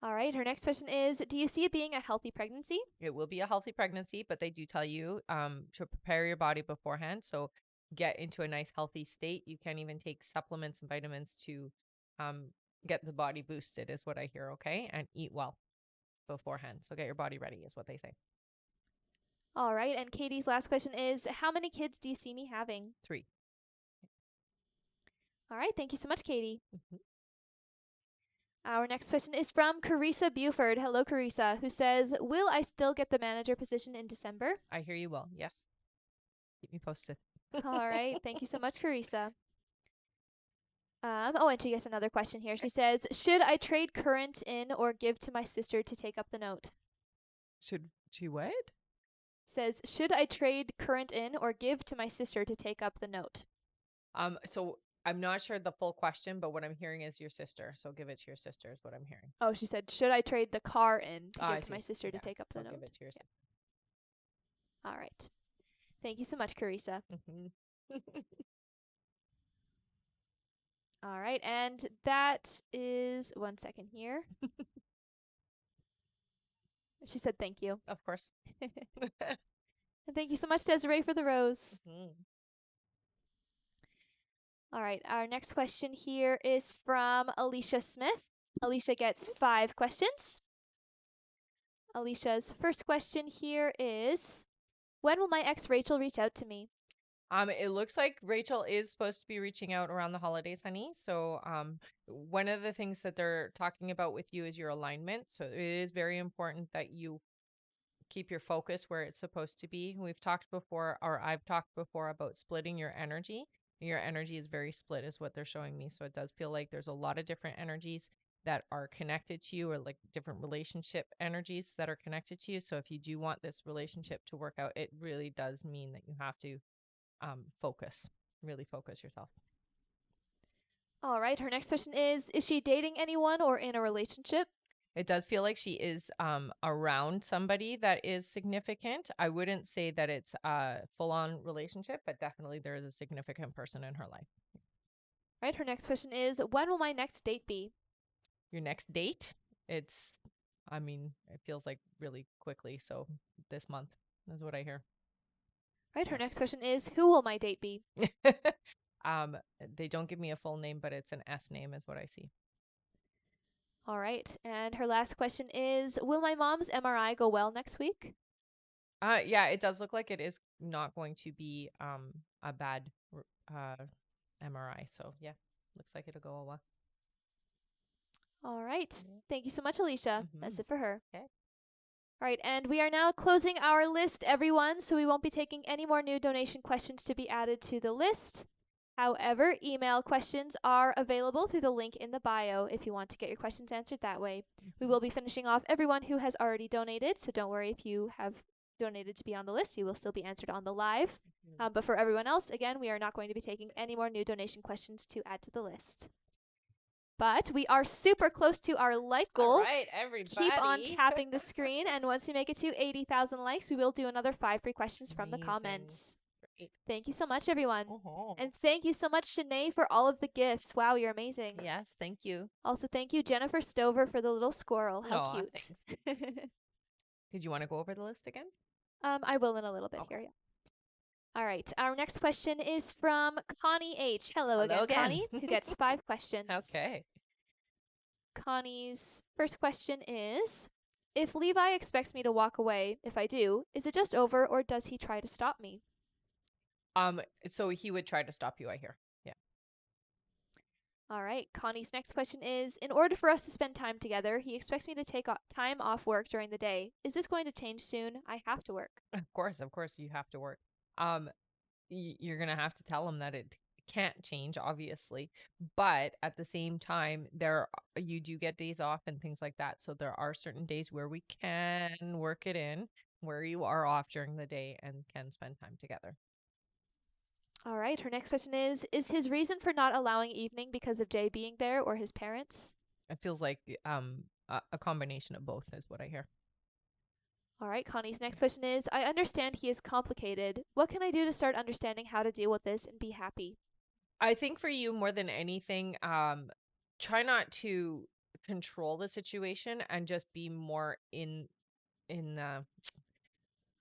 All right, her next question is, do you see it being a healthy pregnancy? It will be a healthy pregnancy, but they do tell you to prepare your body beforehand. So get into a nice healthy state. You can even take supplements and vitamins to get the body boosted, is what I hear. Okay. And eat well beforehand. So get your body ready, is what they say. All right, and Katie's last question is, how many kids do you see me having? 3. All right, thank you so much, Katie. Mm-hmm. Our next question is from Carissa Buford. Hello, Carissa, who says, will I still get the manager position in December? I hear you will. Yes. Keep me posted. All right, thank you so much, Carissa. And she gets another question here. She says, should I trade current in or give to my sister to take up the note? Should she what? Says, should I trade current in or give to my sister to take up the note? So I'm not sure the full question, but what I'm hearing is your sister. So give it to your sister is what I'm hearing. Oh, she said, should I trade the car in to I give to my see. sister to Yeah. take up the So note? give it to your sister. All right. Thank you so much, Carissa. Mm-hmm. All right, and that is 1 second here. She said thank you. Of course. And thank you so much, Desiree, for the rose. Mm-hmm. All right, our next question here is from Alicia Smith. Alicia gets 5 questions. Alicia's first question here is, when will my ex Rachel reach out to me? It looks like Rachel is supposed to be reaching out around the holidays, honey. So, one of the things that they're talking about with you is your alignment. So it is very important that you keep your focus where it's supposed to be. We've talked before, or I've talked before about splitting your energy. Your energy is very split, is what they're showing me. So it does feel like there's a lot of different energies that are connected to you, or like different relationship energies that are connected to you. So if you do want this relationship to work out, it really does mean that you have to really focus yourself. All right, her next question is she dating anyone or in a relationship? It does feel like she is around somebody that is significant. I wouldn't say that it's a full-on relationship, but definitely there is a significant person in her life. All right, her next question is, when will my next date be? Your next date? It feels like really quickly. So this month is what I hear. Right, her next question is, who will my date be? They don't give me a full name, but it's an S name is what I see. All right, and her last question is, will my mom's MRI go well next week? Yeah, it does look like it is not going to be a bad MRI. So yeah, looks like it'll go well. All right, thank you so much, Alicia. That's it for her. Okay. All right, and we are now closing our list, everyone, so we won't be taking any more new donation questions to be added to the list. However, email questions are available through the link in the bio if you want to get your questions answered that way. We will be finishing off everyone who has already donated, so don't worry if you have donated to be on the list. You will still be answered on the live. But for everyone else, again, we are not going to be taking any more new donation questions to add to the list. But we are super close to our like goal. All right, everybody. Keep on tapping the screen, and once we make it to 80,000 likes, we will do another 5 free questions from the comments. Great. Thank you so much, everyone. And thank you so much, Shanae, for all of the gifts. Wow, you're amazing. Yes, thank you. Also, thank you, Jennifer Stover, for the little squirrel. How cute. Did you want to go over the list again? I will in a little bit here, yeah. All right. Our next question is from Connie H. Hello Hello again, again. Connie, who gets 5 questions. Okay. Connie's first question is, if Levi expects me to walk away, if I do, is it just over or does he try to stop me? So he would try to stop you, I hear. Yeah. All right. Connie's next question is, in order for us to spend time together, he expects me to take time off work during the day. Is this going to change soon? I have to work. Of course, you have to work. Um, you're gonna have to tell him that it can't change, obviously, but at the same time, you do get days off and things like that. So there are certain days where we can work it in, where you are off during the day and can spend time together. All right. Her next question is his reason for not allowing evening because of Jay being there or his parents? It feels like a combination of both is what I hear. All right, Connie's next question is, I understand he is complicated. What can I do to start understanding how to deal with this and be happy? I think for you more than anything, try not to control the situation and just be more in the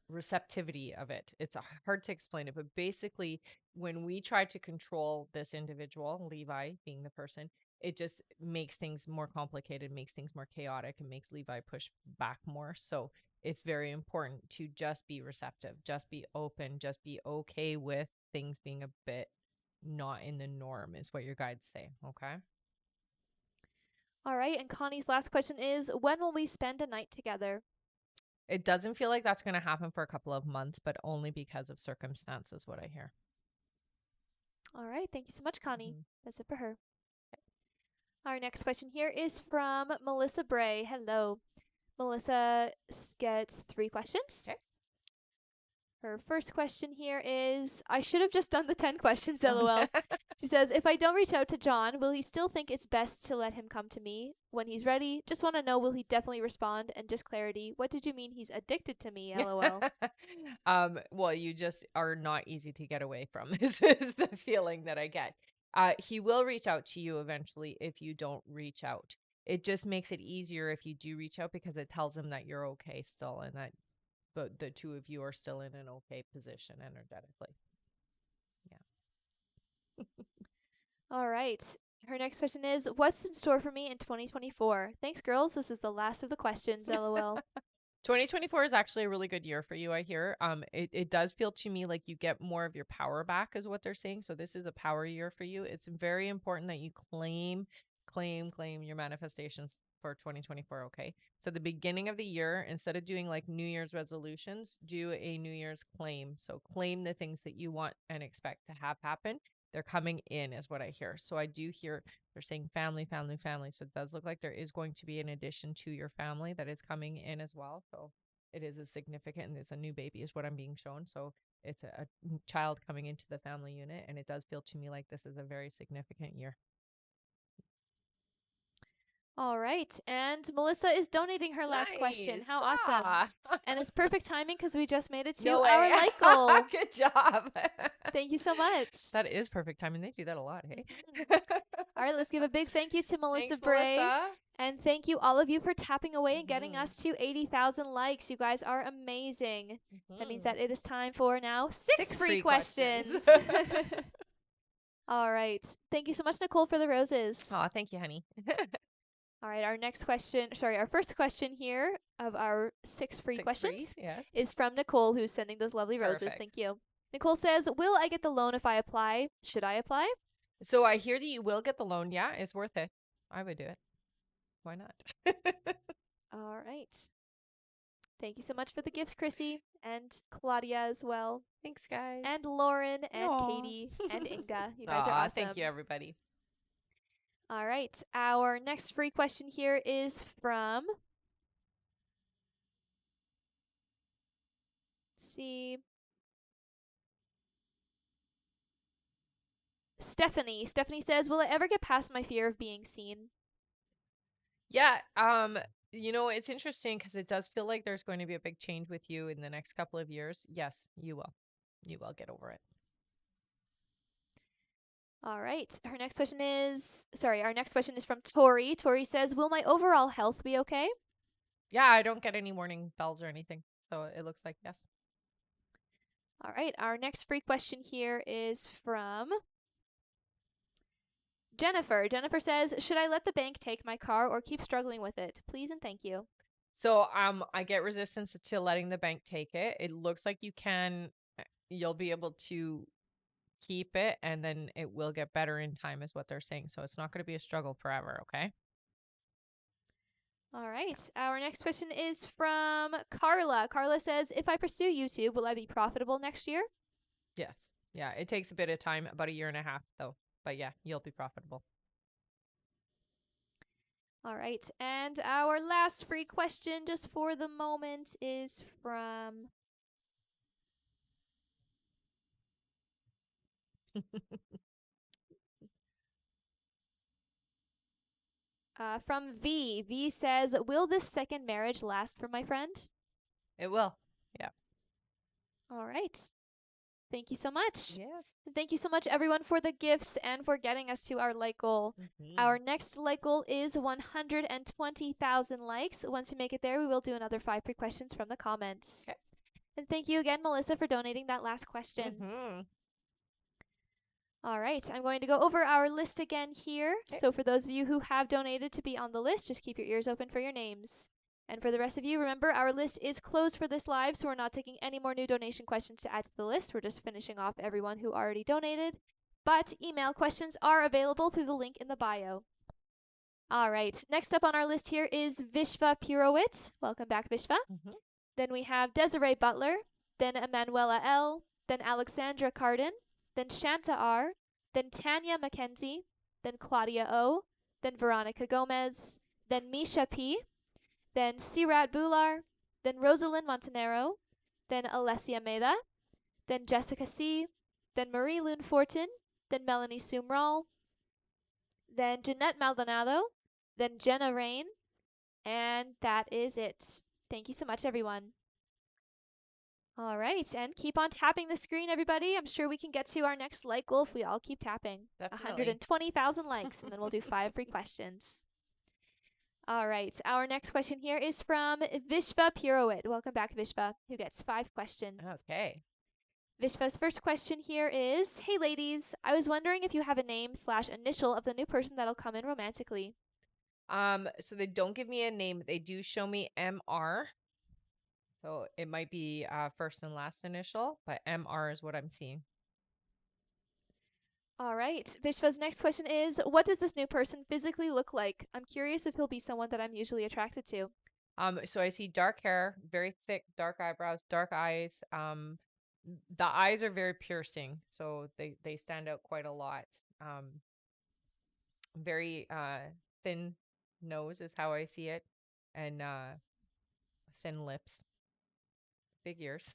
receptivity of it. It's hard to explain it, but basically, when we try to control this individual, Levi being the person, it just makes things more complicated, makes things more chaotic, and makes Levi push back more. So it's very important to just be receptive, just be open, just be okay with things being a bit not in the norm, is what your guides say. Okay. All right, and Connie's last question is, when will we spend a night together? It doesn't feel like that's going to happen for a couple of months, but only because of circumstances, what I hear. All right, thank you so much, Connie. Mhm. That's it for her. Our next question here is from Melissa Bray. Hello. Melissa gets 3 questions. Okay. Her first question here is, I should have just done the 10 questions, Oh, lol. She says, if I don't reach out to John, will he still think it's best to let him come to me when he's ready? Just want to know, will he definitely respond? And just clarity, what did you mean he's addicted to me, lol? Well, you just are not easy to get away from. This is the feeling that I get. He will reach out to you eventually if you don't reach out. It just makes it easier if you do reach out because it tells him that you're okay still and that the two of you are still in an okay position energetically. Yeah. All right. Her next question is, what's in store for me in 2024? Thanks, girls. This is the last of the questions, lol. 2024 is actually a really good year for you, I hear. It does feel to me like you get more of your power back, is what they're saying. So this is a power year for you. It's very important that you claim your manifestations for 2024. Okay. So the beginning of the year, instead of doing like New Year's resolutions, do a New Year's claim. So claim the things that you want and expect to have happen. They're coming in, is what I hear. So I do hear they're saying family, family, family. So it does look like there is going to be an addition to your family that is coming in as well. So it is a significant, and it's a new baby, is what I'm being shown. So it's a child coming into the family unit. And it does feel to me like this is a very significant year. All right. And Melissa is donating her last question. Nice. How awesome. And it's perfect timing because we just made it to No our way. like goal. Good job. Thank you so much. That is perfect timing. They do that a lot. Hey. All right, let's give a big thank you to Melissa Thanks, Bray. Melissa. And thank you all of you for tapping away and getting us to 80,000 likes. You guys are amazing. That means that it is time for now 6 free questions. All right. Thank you so much, Nicole, for the roses. Oh, thank you, honey. All right, our first question here of our 6 free questions yes. is from Nicole, who's sending those lovely roses. Perfect. Thank you. Nicole says, will I get the loan if I apply? Should I apply? So I hear that you will get the loan. Yeah, it's worth it. I would do it. Why not? All right. Thank you so much for the gifts, Chrissy, and Claudia as well, Thanks, guys. and Lauren, and Aw. Katie, and Inga. You guys are awesome. Thank you, everybody. All right. Our next free question here is from, let's see, Stephanie. Stephanie says, will I ever get past my fear of being seen? Yeah. It's interesting because it does feel like there's going to be a big change with you in the next couple of years. Yes, you will. You will get over it. All right. Our next question is from Tori. Tori says, will my overall health be okay? Yeah, I don't get any warning bells or anything. So it looks like yes. All right, our next free question here is from Jennifer. Jennifer says, should I let the bank take my car or keep struggling with it? Please and thank you. So I get resistance to letting the bank take it. It looks like you'll be able to keep it, and then it will get better in time is what they're saying. So it's not going to be a struggle forever, okay? All right, our next question is from Carla. Carla says, if I pursue YouTube, will I be profitable next year? Yes. Yeah, it takes a bit of time, about 1.5 years though. But yeah, you'll be profitable. All right, and our last free question just for the moment is from V. V says, will this second marriage last for my friend? It will. Yeah. All right. Thank you so much. Yes. Thank you so much, everyone, for the gifts and for getting us to our like goal. Our next like goal is 120,000 likes. Once we make it there, we will do another 5 free questions from the comments. Okay. And thank you again, Melissa, for donating that last question. All right, I'm going to go over our list again here. Okay. So for those of you who have donated to be on the list, just keep your ears open for your names. And for the rest of you, remember, our list is closed for this live, so we're not taking any more new donation questions to add to the list. We're just finishing off everyone who already donated. But email questions are available through the link in the bio. All right, next up on our list here is Vishva Purowit. Welcome back, Vishva. Then we have Desiree Butler, then Emanuela L., then Alexandra Cardin, then Shanta R., then Tanya Mackenzie, then Claudia O., then Veronica Gomez, then Misha P., then Sirat Bular, then Rosalind Montanero, then Alessia Meda, then Jessica C., then Marie Lune Fortin, then Melanie Sumral, then Jeanette Maldonado, then Jenna Rain, and that is it. Thank you so much, everyone. All right, and keep on tapping the screen, everybody. I'm sure we can get to our next like goal if we all keep tapping. Definitely. 120,000 likes, and then we'll do 5 free questions. All right, our next question here is from Vishva Purowit. Welcome back, Vishva, who gets 5 questions. Okay. Vishva's first question here is, hey ladies, I was wondering if you have a name/initial of the new person that'll come in romantically. So they don't give me a name. They do show me MR. So it might be first and last initial, but MR is what I'm seeing. All right. Vishva's next question is, what does this new person physically look like? I'm curious if he'll be someone that I'm usually attracted to. So I see dark hair, very thick, dark eyebrows, dark eyes. The eyes are very piercing, so they stand out quite a lot. Very thin nose is how I see it, and thin lips, big ears.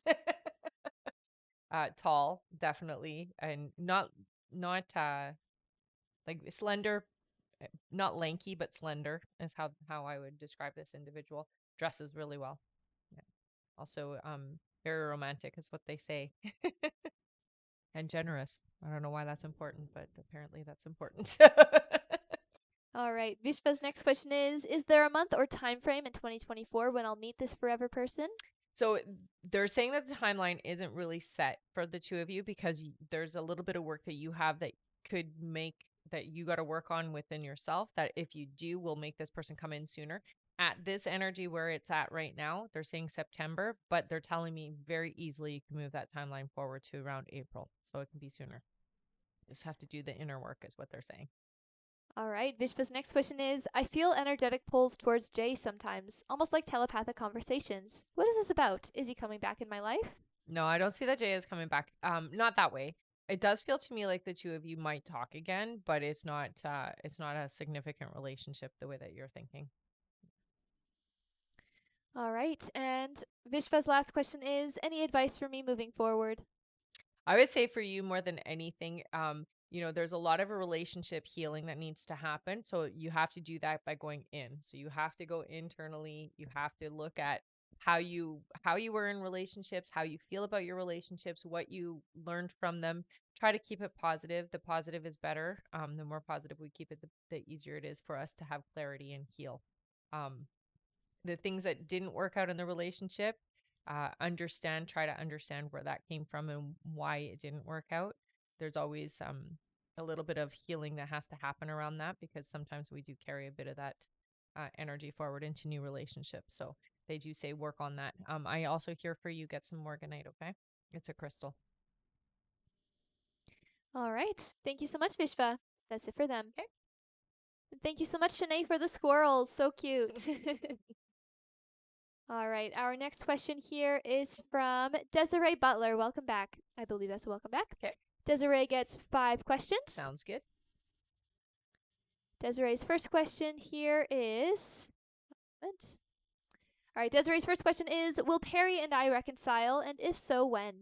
Tall, definitely, and not like slender, not lanky, but slender is how I would describe this individual. Dresses really well. Yeah. Also, very romantic is what they say. And generous. I don't know why that's important, but apparently that's important. All right. Vishva's next question is there a month or time frame in 2024 when I'll meet this forever person? So they're saying that the timeline isn't really set for the two of you because there's a little bit of work that you have that could make that you got to work on within yourself that if you do will make this person come in sooner. At this energy where it's at right now, they're saying September, but they're telling me very easily you can move that timeline forward to around April. So it can be sooner. Just have to do the inner work is what they're saying. All right. Vishva's next question is, I feel energetic pulls towards Jay sometimes, almost like telepathic conversations. What is this about? Is he coming back in my life? No, I don't see that Jay is coming back. Not that way. It does feel to me like the two of you might talk again, but it's not a significant relationship the way that you're thinking. All right. And Vishva's last question is, any advice for me moving forward? I would say for you more than anything, there's a lot of a relationship healing that needs to happen. So you have to do that by going in. So you have to go internally. You have to look at how you were in relationships, how you feel about your relationships, what you learned from them. Try to keep it positive. The positive is better. The more positive we keep it, the easier it is for us to have clarity and heal. The things that didn't work out in the relationship, try to understand where that came from and why it didn't work out. There's always a little bit of healing that has to happen around that, because sometimes we do carry a bit of that energy forward into new relationships. So they do say work on that. I also hear for you, get some morganite, okay? It's a crystal. All right. Thank you so much, Vishva. That's it for them. Okay. Thank you so much, Shanae, for the squirrels. So cute. All right. Our next question here is from Desiree Butler. Welcome back. I believe that's a welcome back. Okay. Desiree gets 5 questions. Sounds good. Desiree's first question here is. All right. Desiree's first question is: will Perry and I reconcile? And if so, when?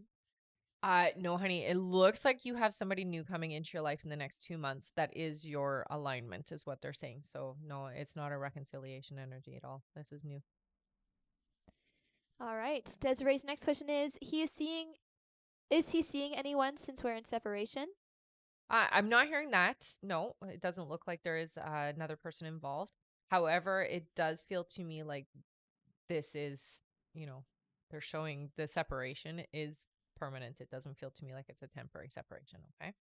No, honey, it looks like you have somebody new coming into your life in the next 2 months. That is your alignment, is what they're saying. So no, it's not a reconciliation energy at all. This is new. All right. Desiree's next question is: is he seeing anyone since we're in separation? I'm not hearing that. No, it doesn't look like there is another person involved. However, it does feel to me like this is, they're showing the separation is permanent. It doesn't feel to me like it's a temporary separation. Okay.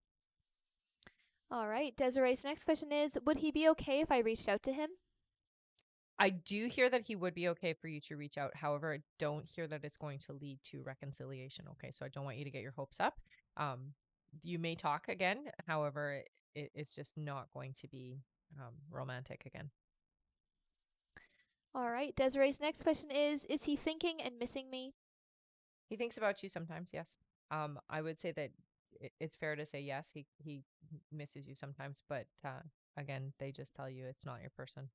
All right. Desiree's next question is: would he be okay if I reached out to him? I do hear that he would be okay for you to reach out. However, I don't hear that it's going to lead to reconciliation. Okay. So I don't want you to get your hopes up. You may talk again. However, it's just not going to be romantic again. All right. Desiree's next question is he thinking and missing me? He thinks about you sometimes, yes. I would say that it's fair to say yes. He misses you sometimes, but again, they just tell you it's not your person.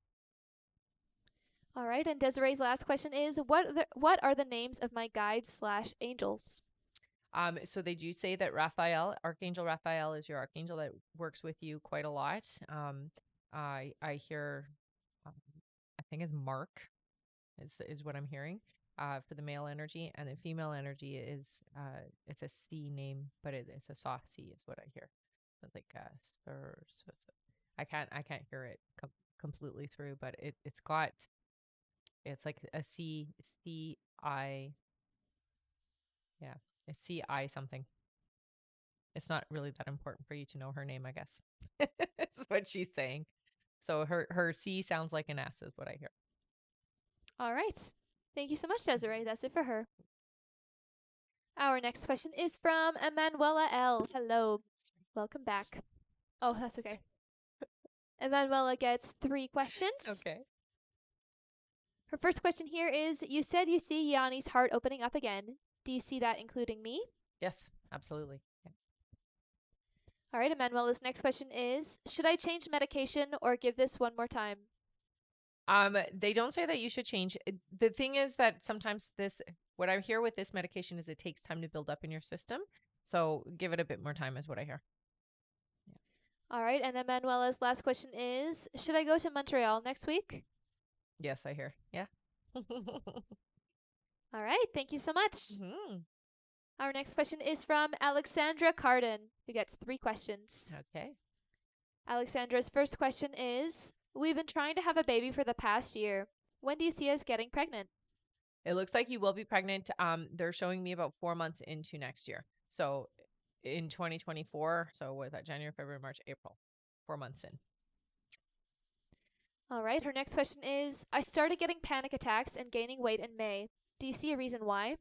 All right. And Desiree's last question is: what are the names of my guides/angels? So they do say that Raphael, Archangel Raphael, is your archangel that works with you quite a lot. I hear, um, I think it's Mark is what I'm hearing. For the male energy, and the female energy is it's a C name, but it's a soft C is what I hear. So like I can't hear it completely through, but it's like a C I, yeah, it's C I something. It's not really that important for you to know her name, I guess. That's what she's saying. So her C sounds like an S is what I hear. All right. Thank you so much, Desiree. That's it for her. Our next question is from Emanuela L. Hello. Welcome back. Oh, that's okay. Emanuela gets 3 questions. Okay. Her first question here is: you said you see Yanni's heart opening up again. Do you see that including me? Yes, absolutely. Yeah. All right, Emanuela's next question is: should I change medication or give this one more time? They don't say that you should change. The thing is that sometimes what I hear with this medication is it takes time to build up in your system. So give it a bit more time is what I hear. Yeah. All right, and Emanuela's last question is: should I go to Montreal next week? Yes, I hear. Yeah. All right, thank you so much. Hmm. Our next question is from Alexandra Carden, who gets 3 questions. Okay. Alexandra's first question is: we've been trying to have a baby for the past year. When do you see us getting pregnant? It looks like you will be pregnant. They're showing me about 4 months into next year. So in 2024. So what is that? January, February, March, April. 4 months in. All right, her next question is: I started getting panic attacks and gaining weight in May. Do you see a reason why?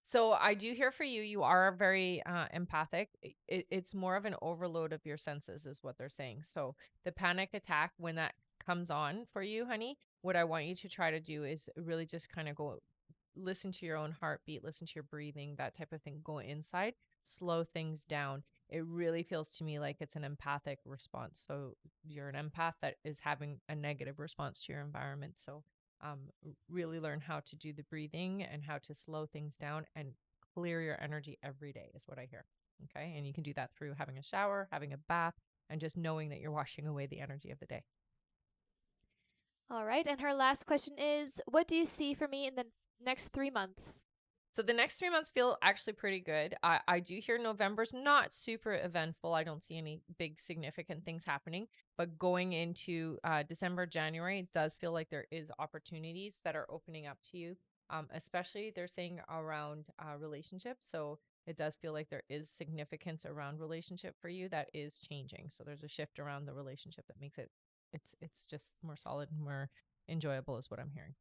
So I do hear for you. You are very empathic. It's more of an overload of your senses, is what they're saying. So the panic attack, when that comes on for you, honey, what I want you to try to do is really just kind of go listen to your own heartbeat, listen to your breathing, that type of thing. Go inside, slow things down. It really feels to me like it's an empathic response. So you're an empath that is having a negative response to your environment. So really learn how to do the breathing and how to slow things down and clear your energy every day is what I hear. Okay. And you can do that through having a shower, having a bath, and just knowing that you're washing away the energy of the day. All right, and her last question is: what do you see for me in the next 3 months? So the next 3 months feel actually pretty good. I do hear November's not super eventful. I don't see any big significant things happening. But going into December, January, it does feel like there is opportunities that are opening up to you. especially they're saying around relationships. So it does feel like there is significance around relationship for you that is changing. So there's a shift around the relationship that makes it's just more solid and more enjoyable is what I'm hearing.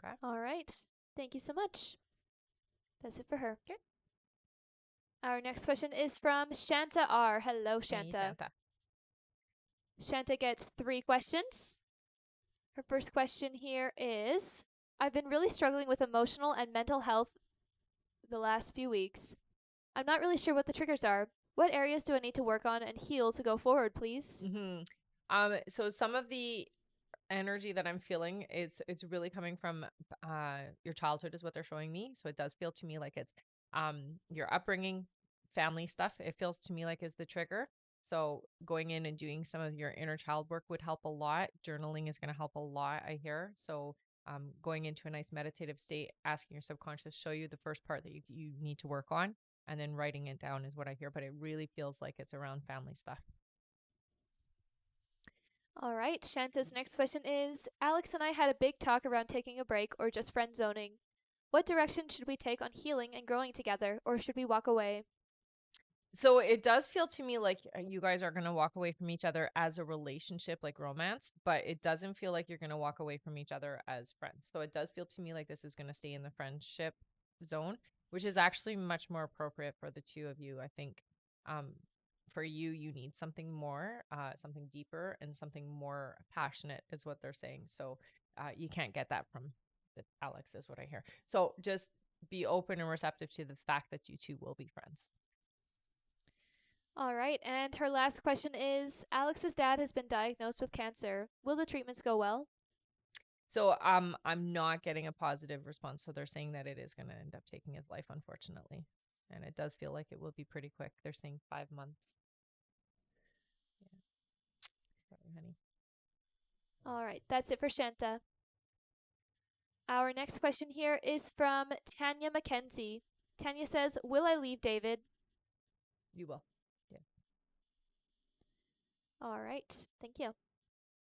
Okay. All right. Thank you so much. That's it for her. Okay. Our next question is from Shanta R. Hello, Hey, Shanta. Shanta. Shanta gets 3 questions. Her first question here is I've been really struggling with emotional and mental health the last few weeks. I'm not really sure what the triggers are. What areas do I need to work on and heal to go forward, please? So some of the energy that I'm feeling, it's really coming from your childhood is what they're showing me. So it does feel to me like it's your upbringing, family stuff. It feels to me like is the trigger. So going in and doing some of your inner child work would help a lot. Journaling is going to help a lot, I hear. So going into a nice meditative state, asking your subconscious show you the first part that you need to work on, and then writing it down is what I hear. But it really feels like it's around family stuff. All right, Shanta's next question is Alex and I had a big talk around taking a break or just friend zoning. What direction should we take on healing and growing together, or should we walk away? So it does feel to me like you guys are going to walk away from each other as a relationship, like romance, but it doesn't feel like you're going to walk away from each other as friends. So it does feel to me like this is going to stay in the friendship zone, which is actually much more appropriate for the two of you. I think um, for you, you need something more, something deeper, and something more passionate, is what they're saying. So you can't get that from Alex, is what I hear. So just be open and receptive to the fact that you two will be friends. All right, and her last question is Alex's dad has been diagnosed with cancer. Will the treatments go well? So I'm not getting a positive response. So they're saying that it is going to end up taking his life, unfortunately. And it does feel like it will be pretty quick. They're saying 5 months. Yeah. Sorry, honey. All right, that's it for Shanta. Our next question here is from Tanya McKenzie. Tanya says, Will I leave David? You will. Yeah. All right, thank you.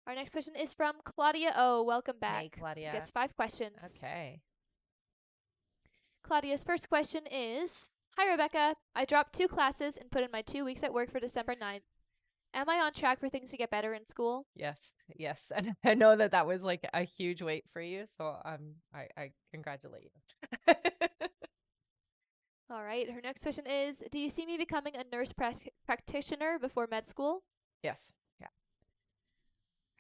Our next question is from Claudia O. Welcome back. Hey, Claudia. Gets 5 questions. Okay. Claudia's first question is Hi, Rebecca. I dropped 2 classes and put in my 2 weeks at work for December 9th. Am I on track for things to get better in school? Yes. Yes. And I know that that was like a huge weight for you. So I congratulate you. All right. Her next question is Do you see me becoming a nurse practitioner before med school? Yes. Yeah.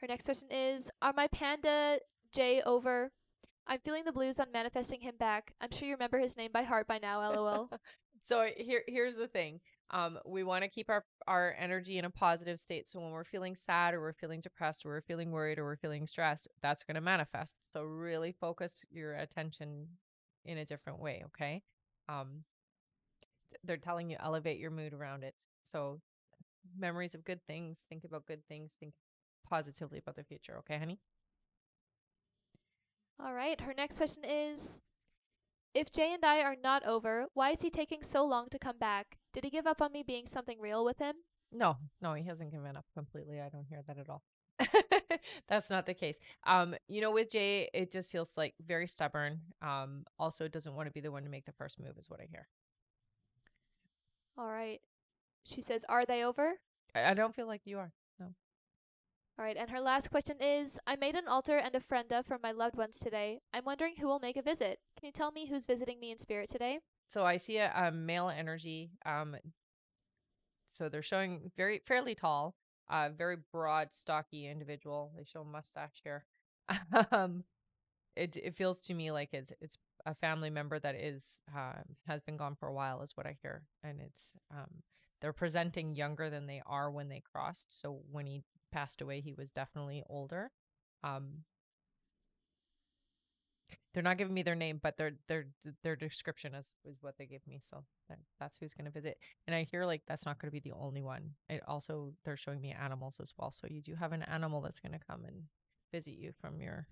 Her next question is Are my panda J over? I'm feeling the blues on manifesting him back. I'm sure you remember his name by heart by now, lol. So here's the thing. We want to keep our energy in a positive state. So when we're feeling sad or we're feeling depressed or we're feeling worried or we're feeling stressed, that's going to manifest. So really focus your attention in a different way. Okay. Um, they're telling you elevate your mood around it. So memories of good things, think about good things, think positively about the future. Okay, honey? All right. Her next question is If Jay and I are not over, why is he taking so long to come back? Did he give up on me being something real with him? No, no, he hasn't given up completely. I don't hear that at all. That's not the case. With Jay, it just feels like very stubborn. Also doesn't want to be the one to make the first move, is what I hear. All right. She says, Are they over? I don't feel like you are. No. All right. And her last question is I made an altar and a frenda for my loved ones today. I'm wondering who will make a visit. Can you tell me who's visiting me in spirit today? So I see a male energy. So they're showing fairly tall, very broad, stocky individual. They show mustache here. um, it feels to me like it's a family member that is has been gone for a while, is what I hear, and it's they're presenting younger than they are when they crossed. So when he passed away, he was definitely older. Um, they're not giving me their name, but their description is what they give me. So that's who's going to visit. And I hear like that's not going to be the only one. It also they're showing me animals as well. So you do have an animal that's going to come and visit you from your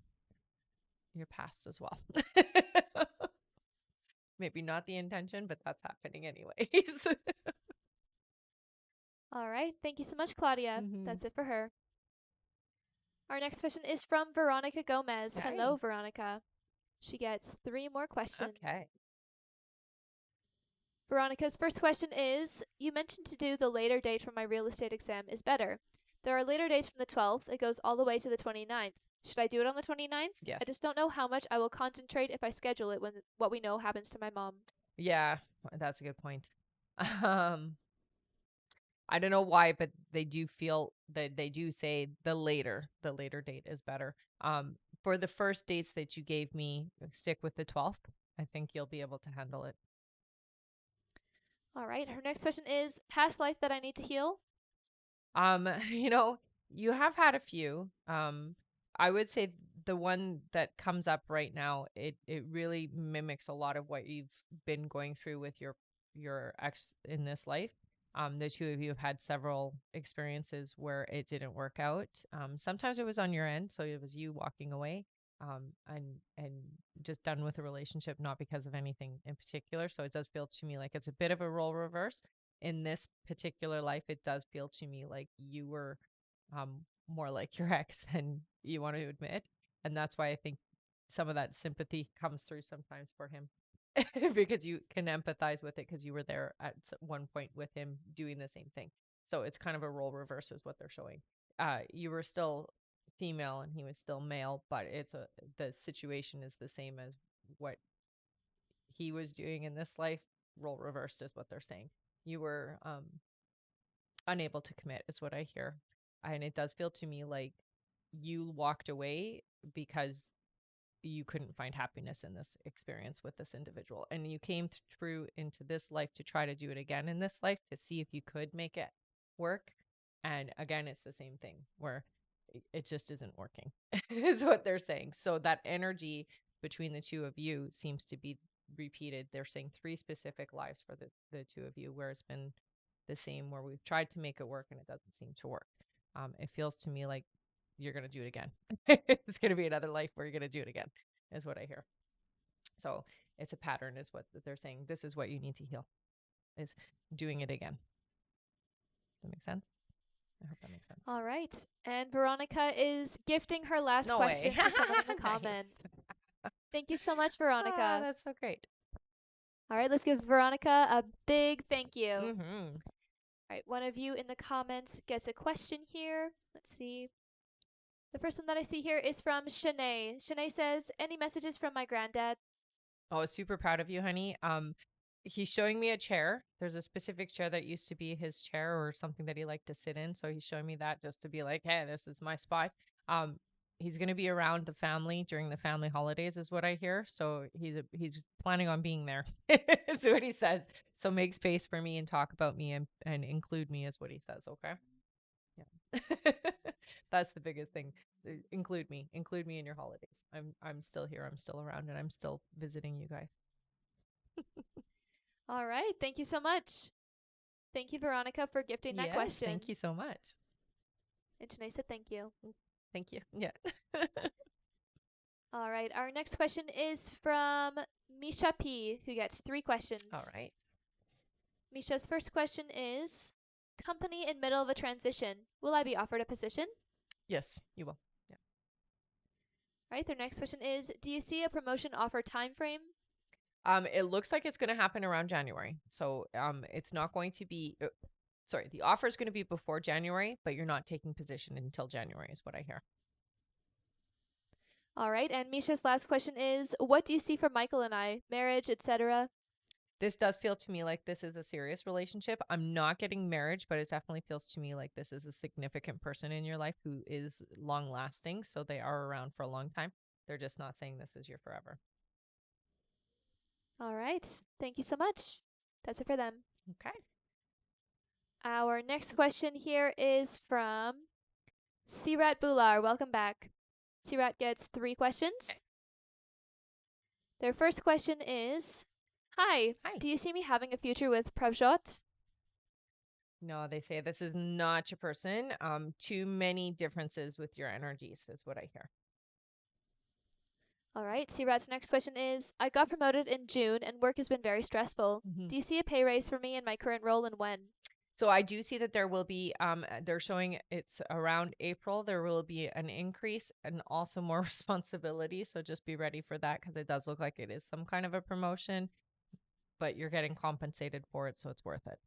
past as well. Maybe not the intention, but that's happening anyways. All right. Thank you so much, Claudia. Mhm. That's it for her. Our next question is from Veronica Gomez. Hi. Hello, Veronica. She gets 3 more questions. Okay. Veronica's first question is, you mentioned to do the later date for my real estate exam is better. There are later days from the 12th. It goes all the way to the 29th. Should I do it on the 29th? Yes. I just don't know how much I will concentrate if I schedule it when what we know happens to my mom. Yeah, that's a good point. I don't know why, but they do feel that they do say the later date is better. For the first dates that you gave me, stick with the 12th. I think you'll be able to handle it. All right. Her next question is, past life that I need to heal? You know, you have had a few. I would say the one that comes up right now, it really mimics a lot of what you've been going through with your ex in this life. The two of you have had several experiences where it didn't work out. Sometimes it was on your end, so it was you walking away. And just done with a relationship, not because of anything in particular. So it does feel to me like it's a bit of a role reverse in this particular life. It does feel to me like you were more like your ex than you want to admit. And that's why I think some of that sympathy comes through sometimes for him because you can empathize with it because you were there at one point with him doing the same thing. So it's kind of a role reverse is what they're showing. You were still female and he was still male, but the situation is the same as what he was doing in this life. Role reversed is what they're saying. You were unable to commit is what I hear. And it does feel to me like you walked away because you couldn't find happiness in this experience with this individual. And you came through into this life to try to do it again in this life to see if you could make it work. And again, it's the same thing where it just isn't working, is what they're saying. So that energy between the two of you seems to be repeated. They're saying 3 specific lives for the two of you where it's been the same, where we've tried to make it work and it doesn't seem to work. It feels to me like you're going to do it again. It's going to be another life where you're going to do it again, is what I hear. So it's a pattern, is what they're saying. This is what you need to heal, is doing it again. Does that make sense? I hope that makes sense. All right. And Veronica is gifting her last No question way. to someone in the Nice. comments. Thank you so much, Veronica. That's so great. All right, let's give Veronica a big thank you. Mm-hmm. All right, one of you in the comments gets a question here. Let's see. The first one that I see here is from Shanae. Shanae says, any messages from my granddad? Oh, super proud of you, honey. He's showing me a chair. There's a specific chair that used to be his chair or something that he liked to sit in. So he's showing me that just to be like, hey, this is my spot. He's going to be around the family during the family holidays, is what I hear. So he's planning on being there. Is what he says. So make space for me and talk about me and include me, is what he says. Okay. Yeah. That's the biggest thing. Include me in your holidays. I'm still here. I'm still around and I'm still visiting you guys. All right, thank you so much. Thank you, Veronica, for gifting that question. Thank you so much. And Shanae said thank you. Thank you. Yeah. All right, our next question is from Misha P, who gets 3 questions. All right. Misha's first question is, company in middle of a transition. Will I be offered a position? Yes, you will. Yeah. All right, their next question is, do you see a promotion offer time frame? It looks like it's going to happen around January. So, it's not going to be, the offer is going to be before January, but you're not taking position until January, is what I hear. All right, and Misha's last question is, what do you see for Michael and I? Marriage, etc.? This does feel to me like this is a serious relationship. I'm not getting marriage, but it definitely feels to me like this is a significant person in your life who is long lasting. So they are around for a long time. They're just not saying this is your forever. All right, thank you so much. That's it for them. Okay. Our next question here is from Sirat Bular. Welcome back. Sirat gets 3 questions. Okay. Their first question is, Hi, do you see me having a future with Pravjot? No, they say this is not your person. Too many differences with your energies is what I hear. All right, Sirat's next question is, I got promoted in June and work has been very stressful. Do you see a pay raise for me in my current role and when? So I do see that there will be, they're showing it's around April, there will be an increase and also more responsibility. So just be ready for that because it does look like it is some kind of a promotion, but you're getting compensated for it. So it's worth it.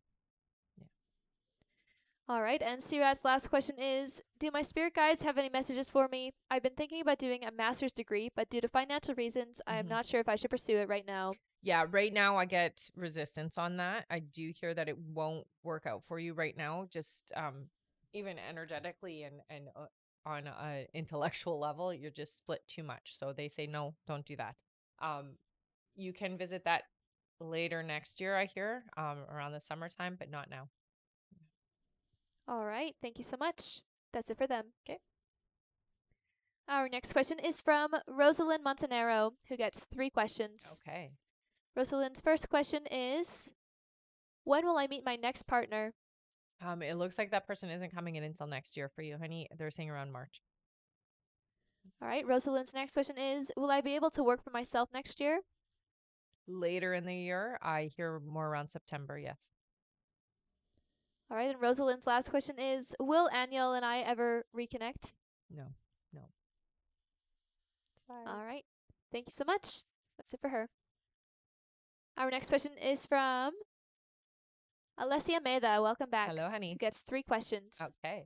All right, and Sirat's last question is, do my spirit guides have any messages for me? I've been thinking about doing a master's degree, but due to financial reasons, I am not sure if I should pursue it right now. Yeah, right now I get resistance on that. I do hear that it won't work out for you right now, just even energetically and on a intellectual level, you're just split too much. So they say no, don't do that. Um you can visit that later next year, I hear, around the summertime, but not now. All right, thank you so much. That's it for them. Okay. Our next question is from Rosalind Montanero, who gets 3 questions. Okay. Rosalind's first question is, when will I meet my next partner? It looks like that person isn't coming in until next year for you, honey. They're saying around March. All right, Rosalind's next question is, will I be able to work for myself next year? Later in the year, I hear more around September, yes. All right, and Rosalind's last question is, will Aniel and I ever reconnect? No. No. Sorry. All right, thank you so much. That's it for her. Our next question is from Alessia Meda. Welcome back. Hello, Who honey. gets 3 questions. Okay.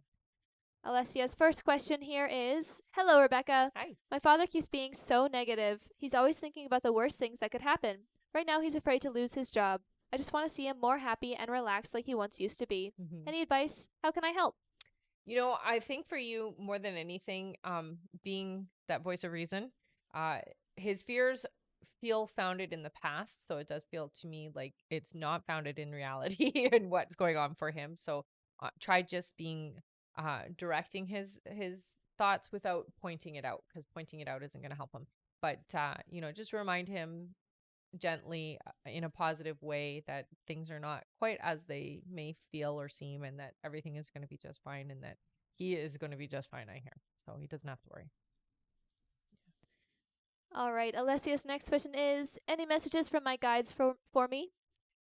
Alessia's first question here is, hello, Rebecca. Hi. My father keeps being so negative. He's always thinking about the worst things that could happen. Right now, he's afraid to lose his job. I just want to see him more happy and relaxed like he once used to be. Any advice? How can I help? You know, I think for you more than anything, being that voice of reason, his fears feel founded in the past. So it does feel to me like it's not founded in reality and what's going on for him. So try just being directing his thoughts without pointing it out, because pointing it out isn't going to help him. But you know, just remind him gently in a positive way that things are not quite as they may feel or seem, and that everything is going to be just fine, and that he is going to be just fine, I hear. So he doesn't have to worry. All right, Alessia's next question is, any messages from my guides for me?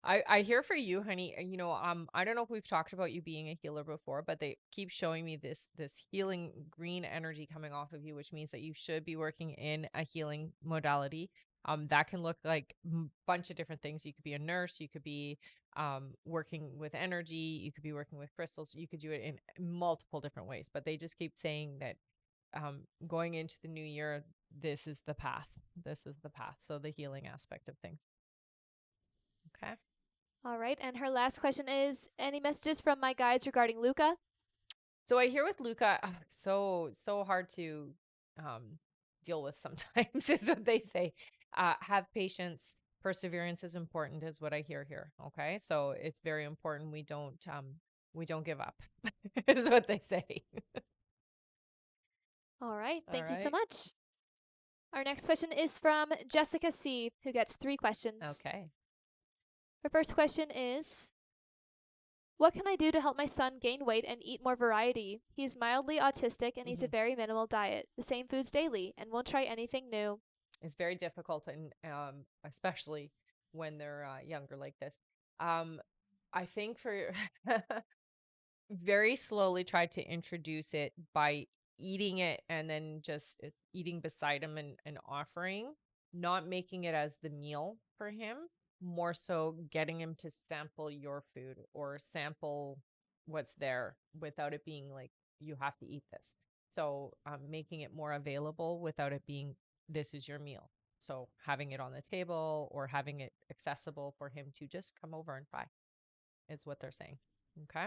I hear for you, honey. You know, I don't know if we've talked about you being a healer before, but they keep showing me this healing green energy coming off of you, which means that you should be working in a healing modality. That can look like a bunch of different things. You could be a nurse, you could be working with energy, you could be working with crystals, you could do it in multiple different ways. But they just keep saying that going into the new year, this is the path. This is the path. So the healing aspect of things. Okay. All right, and her last question is, any messages from my guides regarding Luca? So I hear with Luca, so hard to deal with sometimes is what they say. Have patience, perseverance is important, is what I hear here. Okay, so it's very important we don't give up, is what they say. All right, All thank you so right. much. Our next question is from Jessica C., who gets 3 questions. Okay. Her first question is, what can I do to help my son gain weight and eat more variety? He is mildly autistic and eats a very minimal diet, the same foods daily, and won't try anything new. It's very difficult, and especially when they're younger like this. I think for very slowly try to introduce it by eating it and then just eating beside him and offering, not making it as the meal for him, more so getting him to sample your food or sample what's there without it being like, you have to eat this. So making it more available without it being, this is your meal. So having it on the table or having it accessible for him to just come over and try. It's what they're saying. Okay.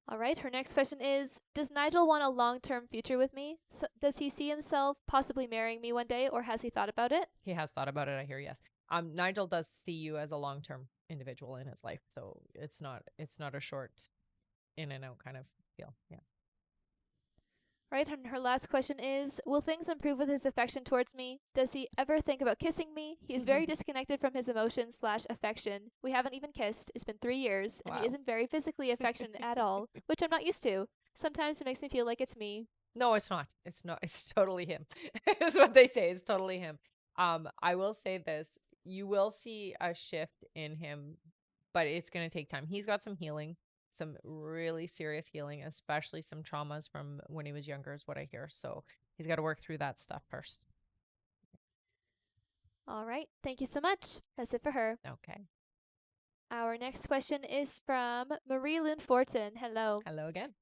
All right, her next question is, does Nigel want a long-term future with me? Does he see himself possibly marrying me one day, or has he thought about it? He has thought about it, I hear, yes. Nigel does see you as a long-term individual in his life, so it's not a short in and out kind of feel. Yeah. Right, and her last question is, will things improve with his affection towards me? Does he ever think about kissing me? He is very disconnected from his emotions/affection. We haven't even kissed. It's been 3 years, and Wow. he isn't very physically affectionate at all, which I'm not used to. Sometimes it makes me feel like it's me. No, it's not. It's not. It's totally him. Is what they say. It's totally him. I will say this. You will see a shift in him but it's going to take time. He's got some healing, some really serious healing, especially some traumas from when he was younger, is what I hear. So he's got to work through that stuff first. All right. Thank you so much. That's it for her. Okay. Our next question is from Marie Lune Fortin. Hello. Hello again.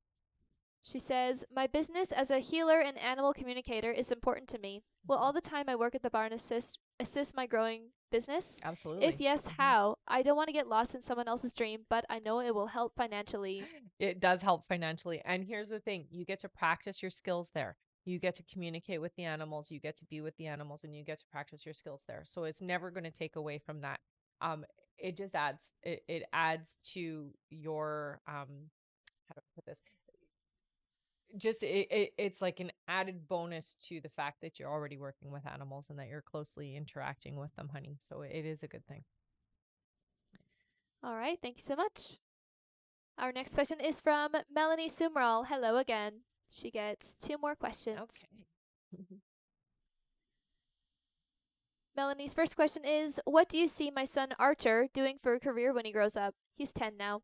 She says, my business as a healer and animal communicator is important to me. Will all the time I work at the barn assist my growing business? Absolutely. If yes, how? I don't want to get lost in someone else's dream, but I know it will help financially. It does help financially. And here's the thing, you get to practice your skills there. You get to communicate with the animals, you get to be with the animals, and you get to practice your skills there. So it's never going to take away from that. It just adds, it adds to your, how do I put this? Just it's like an added bonus to the fact that you're already working with animals and that you're closely interacting with them, honey. So it is a good thing. All right. Thank you so much. Our next question is from Melanie Sumral. Hello again. She gets 2 more questions. Okay. Melanie's first question is, what do you see my son Archer doing for a career when he grows up? He's 10 now.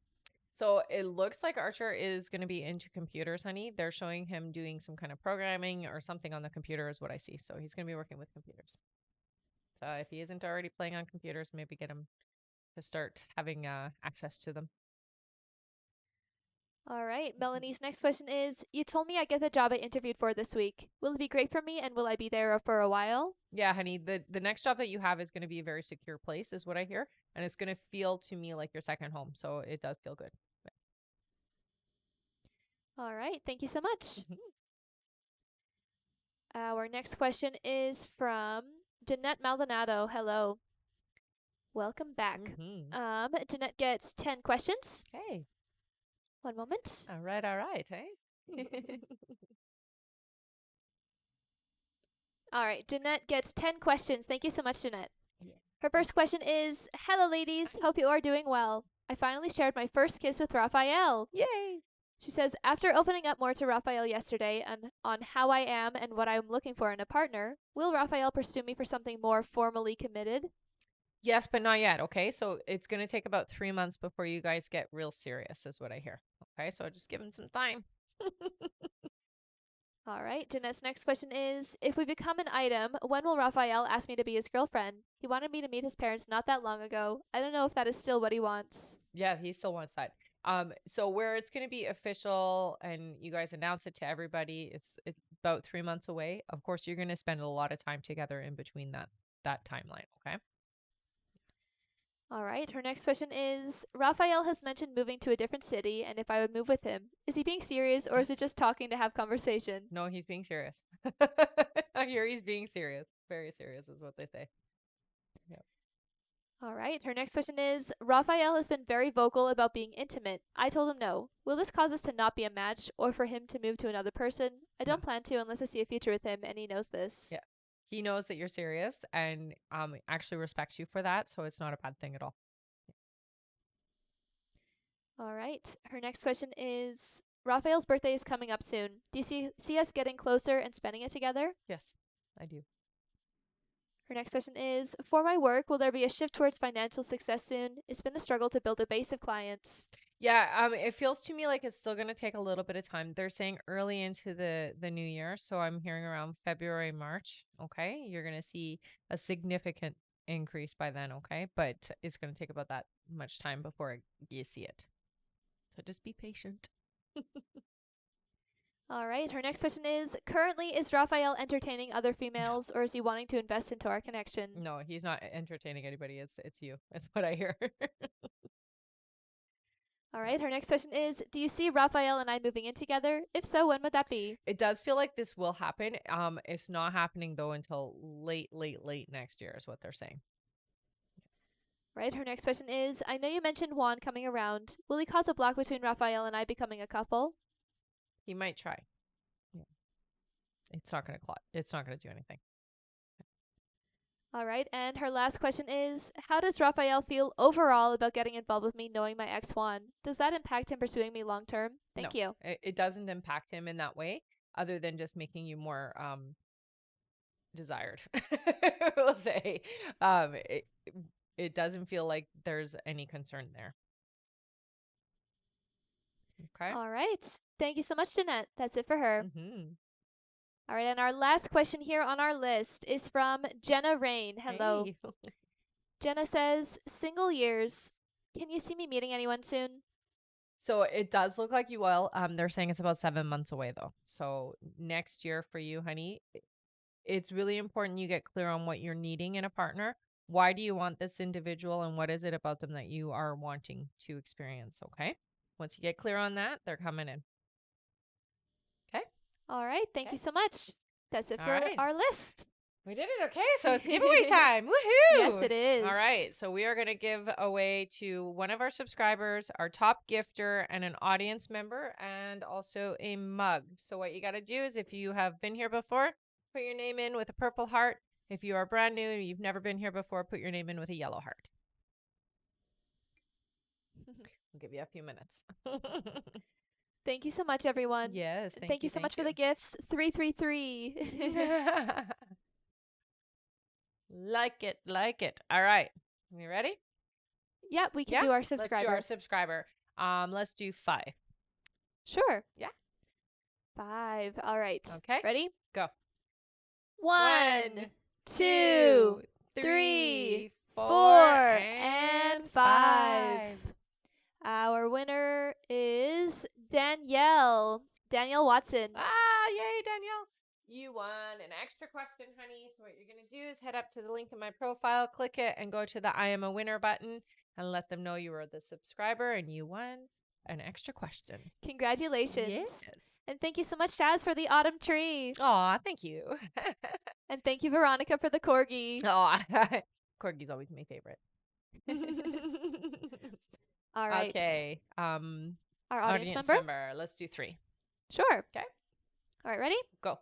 So it looks like Archer is going to be into computers, honey. They're showing him doing some kind of programming or something on the computer is what I see. So he's going to be working with computers. So if he isn't already playing on computers, maybe get him to start having access to them. All right. Melanie's next question is, you told me I get the job I interviewed for this week. Will it be great for me and will I be there for a while? Yeah, honey, the next job that you have is going to be a very secure place is what I hear. And it's going to feel to me like your second home. So it does feel good. All right. Thank you so much. Our next question is from Jeanette Maldonado. Hello. Welcome back. Jeanette gets 10 questions. Hey. 1 moment. All right. Hey. All right. Jeanette gets 10 questions. Thank you so much, Jeanette. Yeah. Her first question is, hello, ladies. Hope you are doing well. I finally shared my first kiss with Raphael. Yay. She says, after opening up more to Raphael yesterday and on how I am and what I'm looking for in a partner, will Raphael pursue me for something more formally committed? Yes, but not yet. Okay. So it's going to take about 3 months before you guys get real serious, is what I hear. Okay. So just give him some time. All right. Jeanette's next question is, if we become an item, when will Raphael ask me to be his girlfriend? He wanted me to meet his parents not that long ago. I don't know if that is still what he wants. Yeah, he still wants that. So where it's going to be official and you guys announce it to everybody, it's about 3 months away. Of course, you're going to spend a lot of time together in between that timeline. Okay. All right. Her next question is, Raphael has mentioned moving to a different city and if I would move with him. Is he being serious or is it just talking to have conversation? No, he's being serious. I hear he's being serious. Very serious is what they say. Yeah. All right. Her next question is, Raphael has been very vocal about being intimate. I told him no. Will this cause us to not be a match or for him to move to another person? I don't plan to unless I see a future with him and he knows this. Yeah. He knows that you're serious and actually respects you for that. So it's not a bad thing at all. All right. Her next question is, Raphael's birthday is coming up soon. Do you see us getting closer and spending it together? Yes, I do. Her next question is, for my work, will there be a shift towards financial success soon? It's been a struggle to build a base of clients. Yeah, it feels to me like it's still going to take a little bit of time. They're saying early into the new year, so I'm hearing around February, March. Okay, you're going to see a significant increase by then. Okay, but it's going to take about that much time before you see it. So just be patient. All right. Her next question is, currently, is Raphael entertaining other females or is he wanting to invest into our connection? No, he's not entertaining anybody. It's you. That's what I hear. All right. Her next question is, do you see Raphael and I moving in together? If so, when would that be? It does feel like this will happen. It's not happening though until late next year is what they're saying. Right. Her next question is, I know you mentioned Juan coming around. Will he cause a block between Raphael and I becoming a couple? He might try. Yeah. It's not going to clot. It's not going to do anything. All right. And her last question is, how does Raphael feel overall about getting involved with me knowing my ex Juan? Does that impact him pursuing me long term? Thank you. It doesn't impact him in that way other than just making you more desired. We'll say it doesn't feel like there's any concern there. Okay. All right. Thank you so much, Jeanette. That's it for her. Mm-hmm. All right, and our last question here on our list is from Jenna Rain. Hello. Hey. Jenna says, single years. Can you see me meeting anyone soon? So it does look like you will. They're saying it's about 7 months away though. So next year for you, honey, it's really important you get clear on what you're needing in a partner. Why do you want this individual and what is it about them that you are wanting to experience? Okay. Once you get clear on that, they're coming in. Okay. All right, thank you so much. That's it All for right. our list. We did it. Okay. So it's giveaway time. Woohoo. Yes, it is. All right. So we are going to give away to one of our subscribers, our top gifter, and an audience member, and also a mug. So what you got to do is if you have been here before, put your name in with a purple heart. If you are brand new and you've never been here before, put your name in with a yellow heart. I'll give you a few minutes. Thank you so much, everyone. Yes. Thank you so much for the gifts. 333. Like it. Like it. All right. You ready? Yeah, we can do our subscriber. Let's do our subscriber. Let's do 5. Sure. Yeah. 5. All right. Okay. Ready? Go. 1, 2, 3, 4, and 5. Our winner is Danielle. Danielle Watson. Ah, yay, Danielle. You won an extra question, honey. So what you're going to do is head up to the link in my profile, click it, and go to the I am a winner button and let them know you were the subscriber and you won an extra question. Congratulations. Yes. And thank you so much, Chaz, for the autumn tree. Aw, thank you. And thank you, Veronica, for the corgi. Aw, corgi's always my favorite. All right. Okay. Our audience member? Let's do 3. Sure. Okay. All right, ready? Go.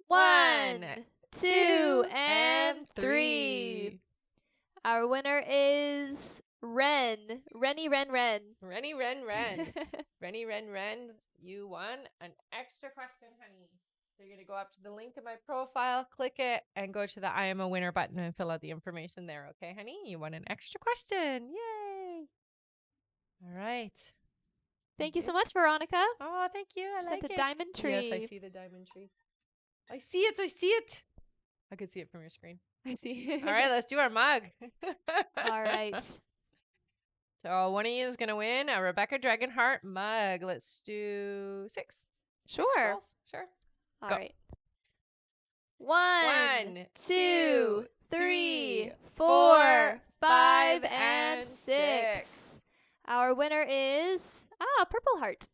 1, 2, and 3. Our winner is Ren. Renny Ren. Renny Ren. You won an extra question, honey. So you're going to go up to the link in my profile, click it, and go to the I am a winner button and fill out the information there. Okay, honey? You won an extra question. Yay. All right. Thank you so much, Veronica. Oh, thank you. I Sent like a it. diamond tree. Yes, I see the diamond tree. I see it. I could see it from your screen. I see. All right, let's do our mug. All right. So one of you is going to win a Rebecca Dragonheart mug. Let's do 6. Sure. 6 rolls. Sure. All Go. right. 1, 2, 3, 4, 5, and 6. Our winner is Purple Heart.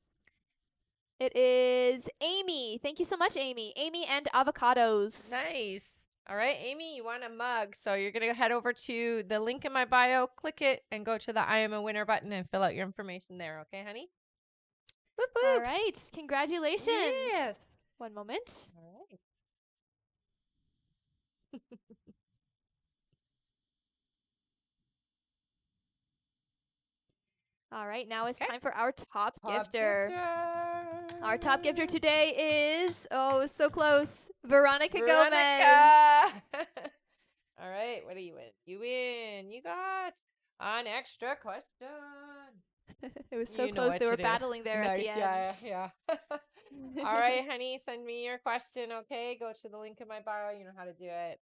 It is Amy. Thank you so much, Amy. Amy and avocados. Nice. All right, Amy, you want a mug. So you're going to head over to the link in my bio, click it, and go to the I am a winner button and fill out your information there. Okay, honey? Boop, boop. All right. Congratulations. Yes. One moment. All right. All right, now it's Okay. time for our top gifter. Our top gifter today is, so close, Veronica Gomez. All right, what do you win? You win. You got an extra question. It was so You know close. what They to were do. battling there at the end. Yeah. All right, honey, send me your question, okay? Go to the link in my bio. You know how to do it.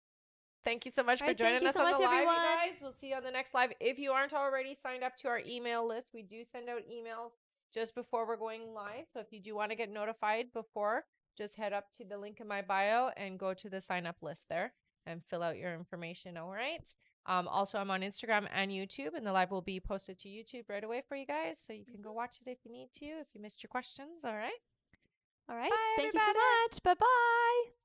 Thank you so much for joining us on the live, you guys. We'll see you on the next live. If you aren't already signed up to our email list, we do send out emails just before we're going live. So if you do want to get notified before, just head up to the link in my bio and go to the sign up list there and fill out your information, all right? Also, I'm on Instagram and YouTube, and the live will be posted to YouTube right away for you guys. So you can go watch it if you need to, if you missed your questions, all right? All right. Bye, Thank you so everybody. much. Bye-bye.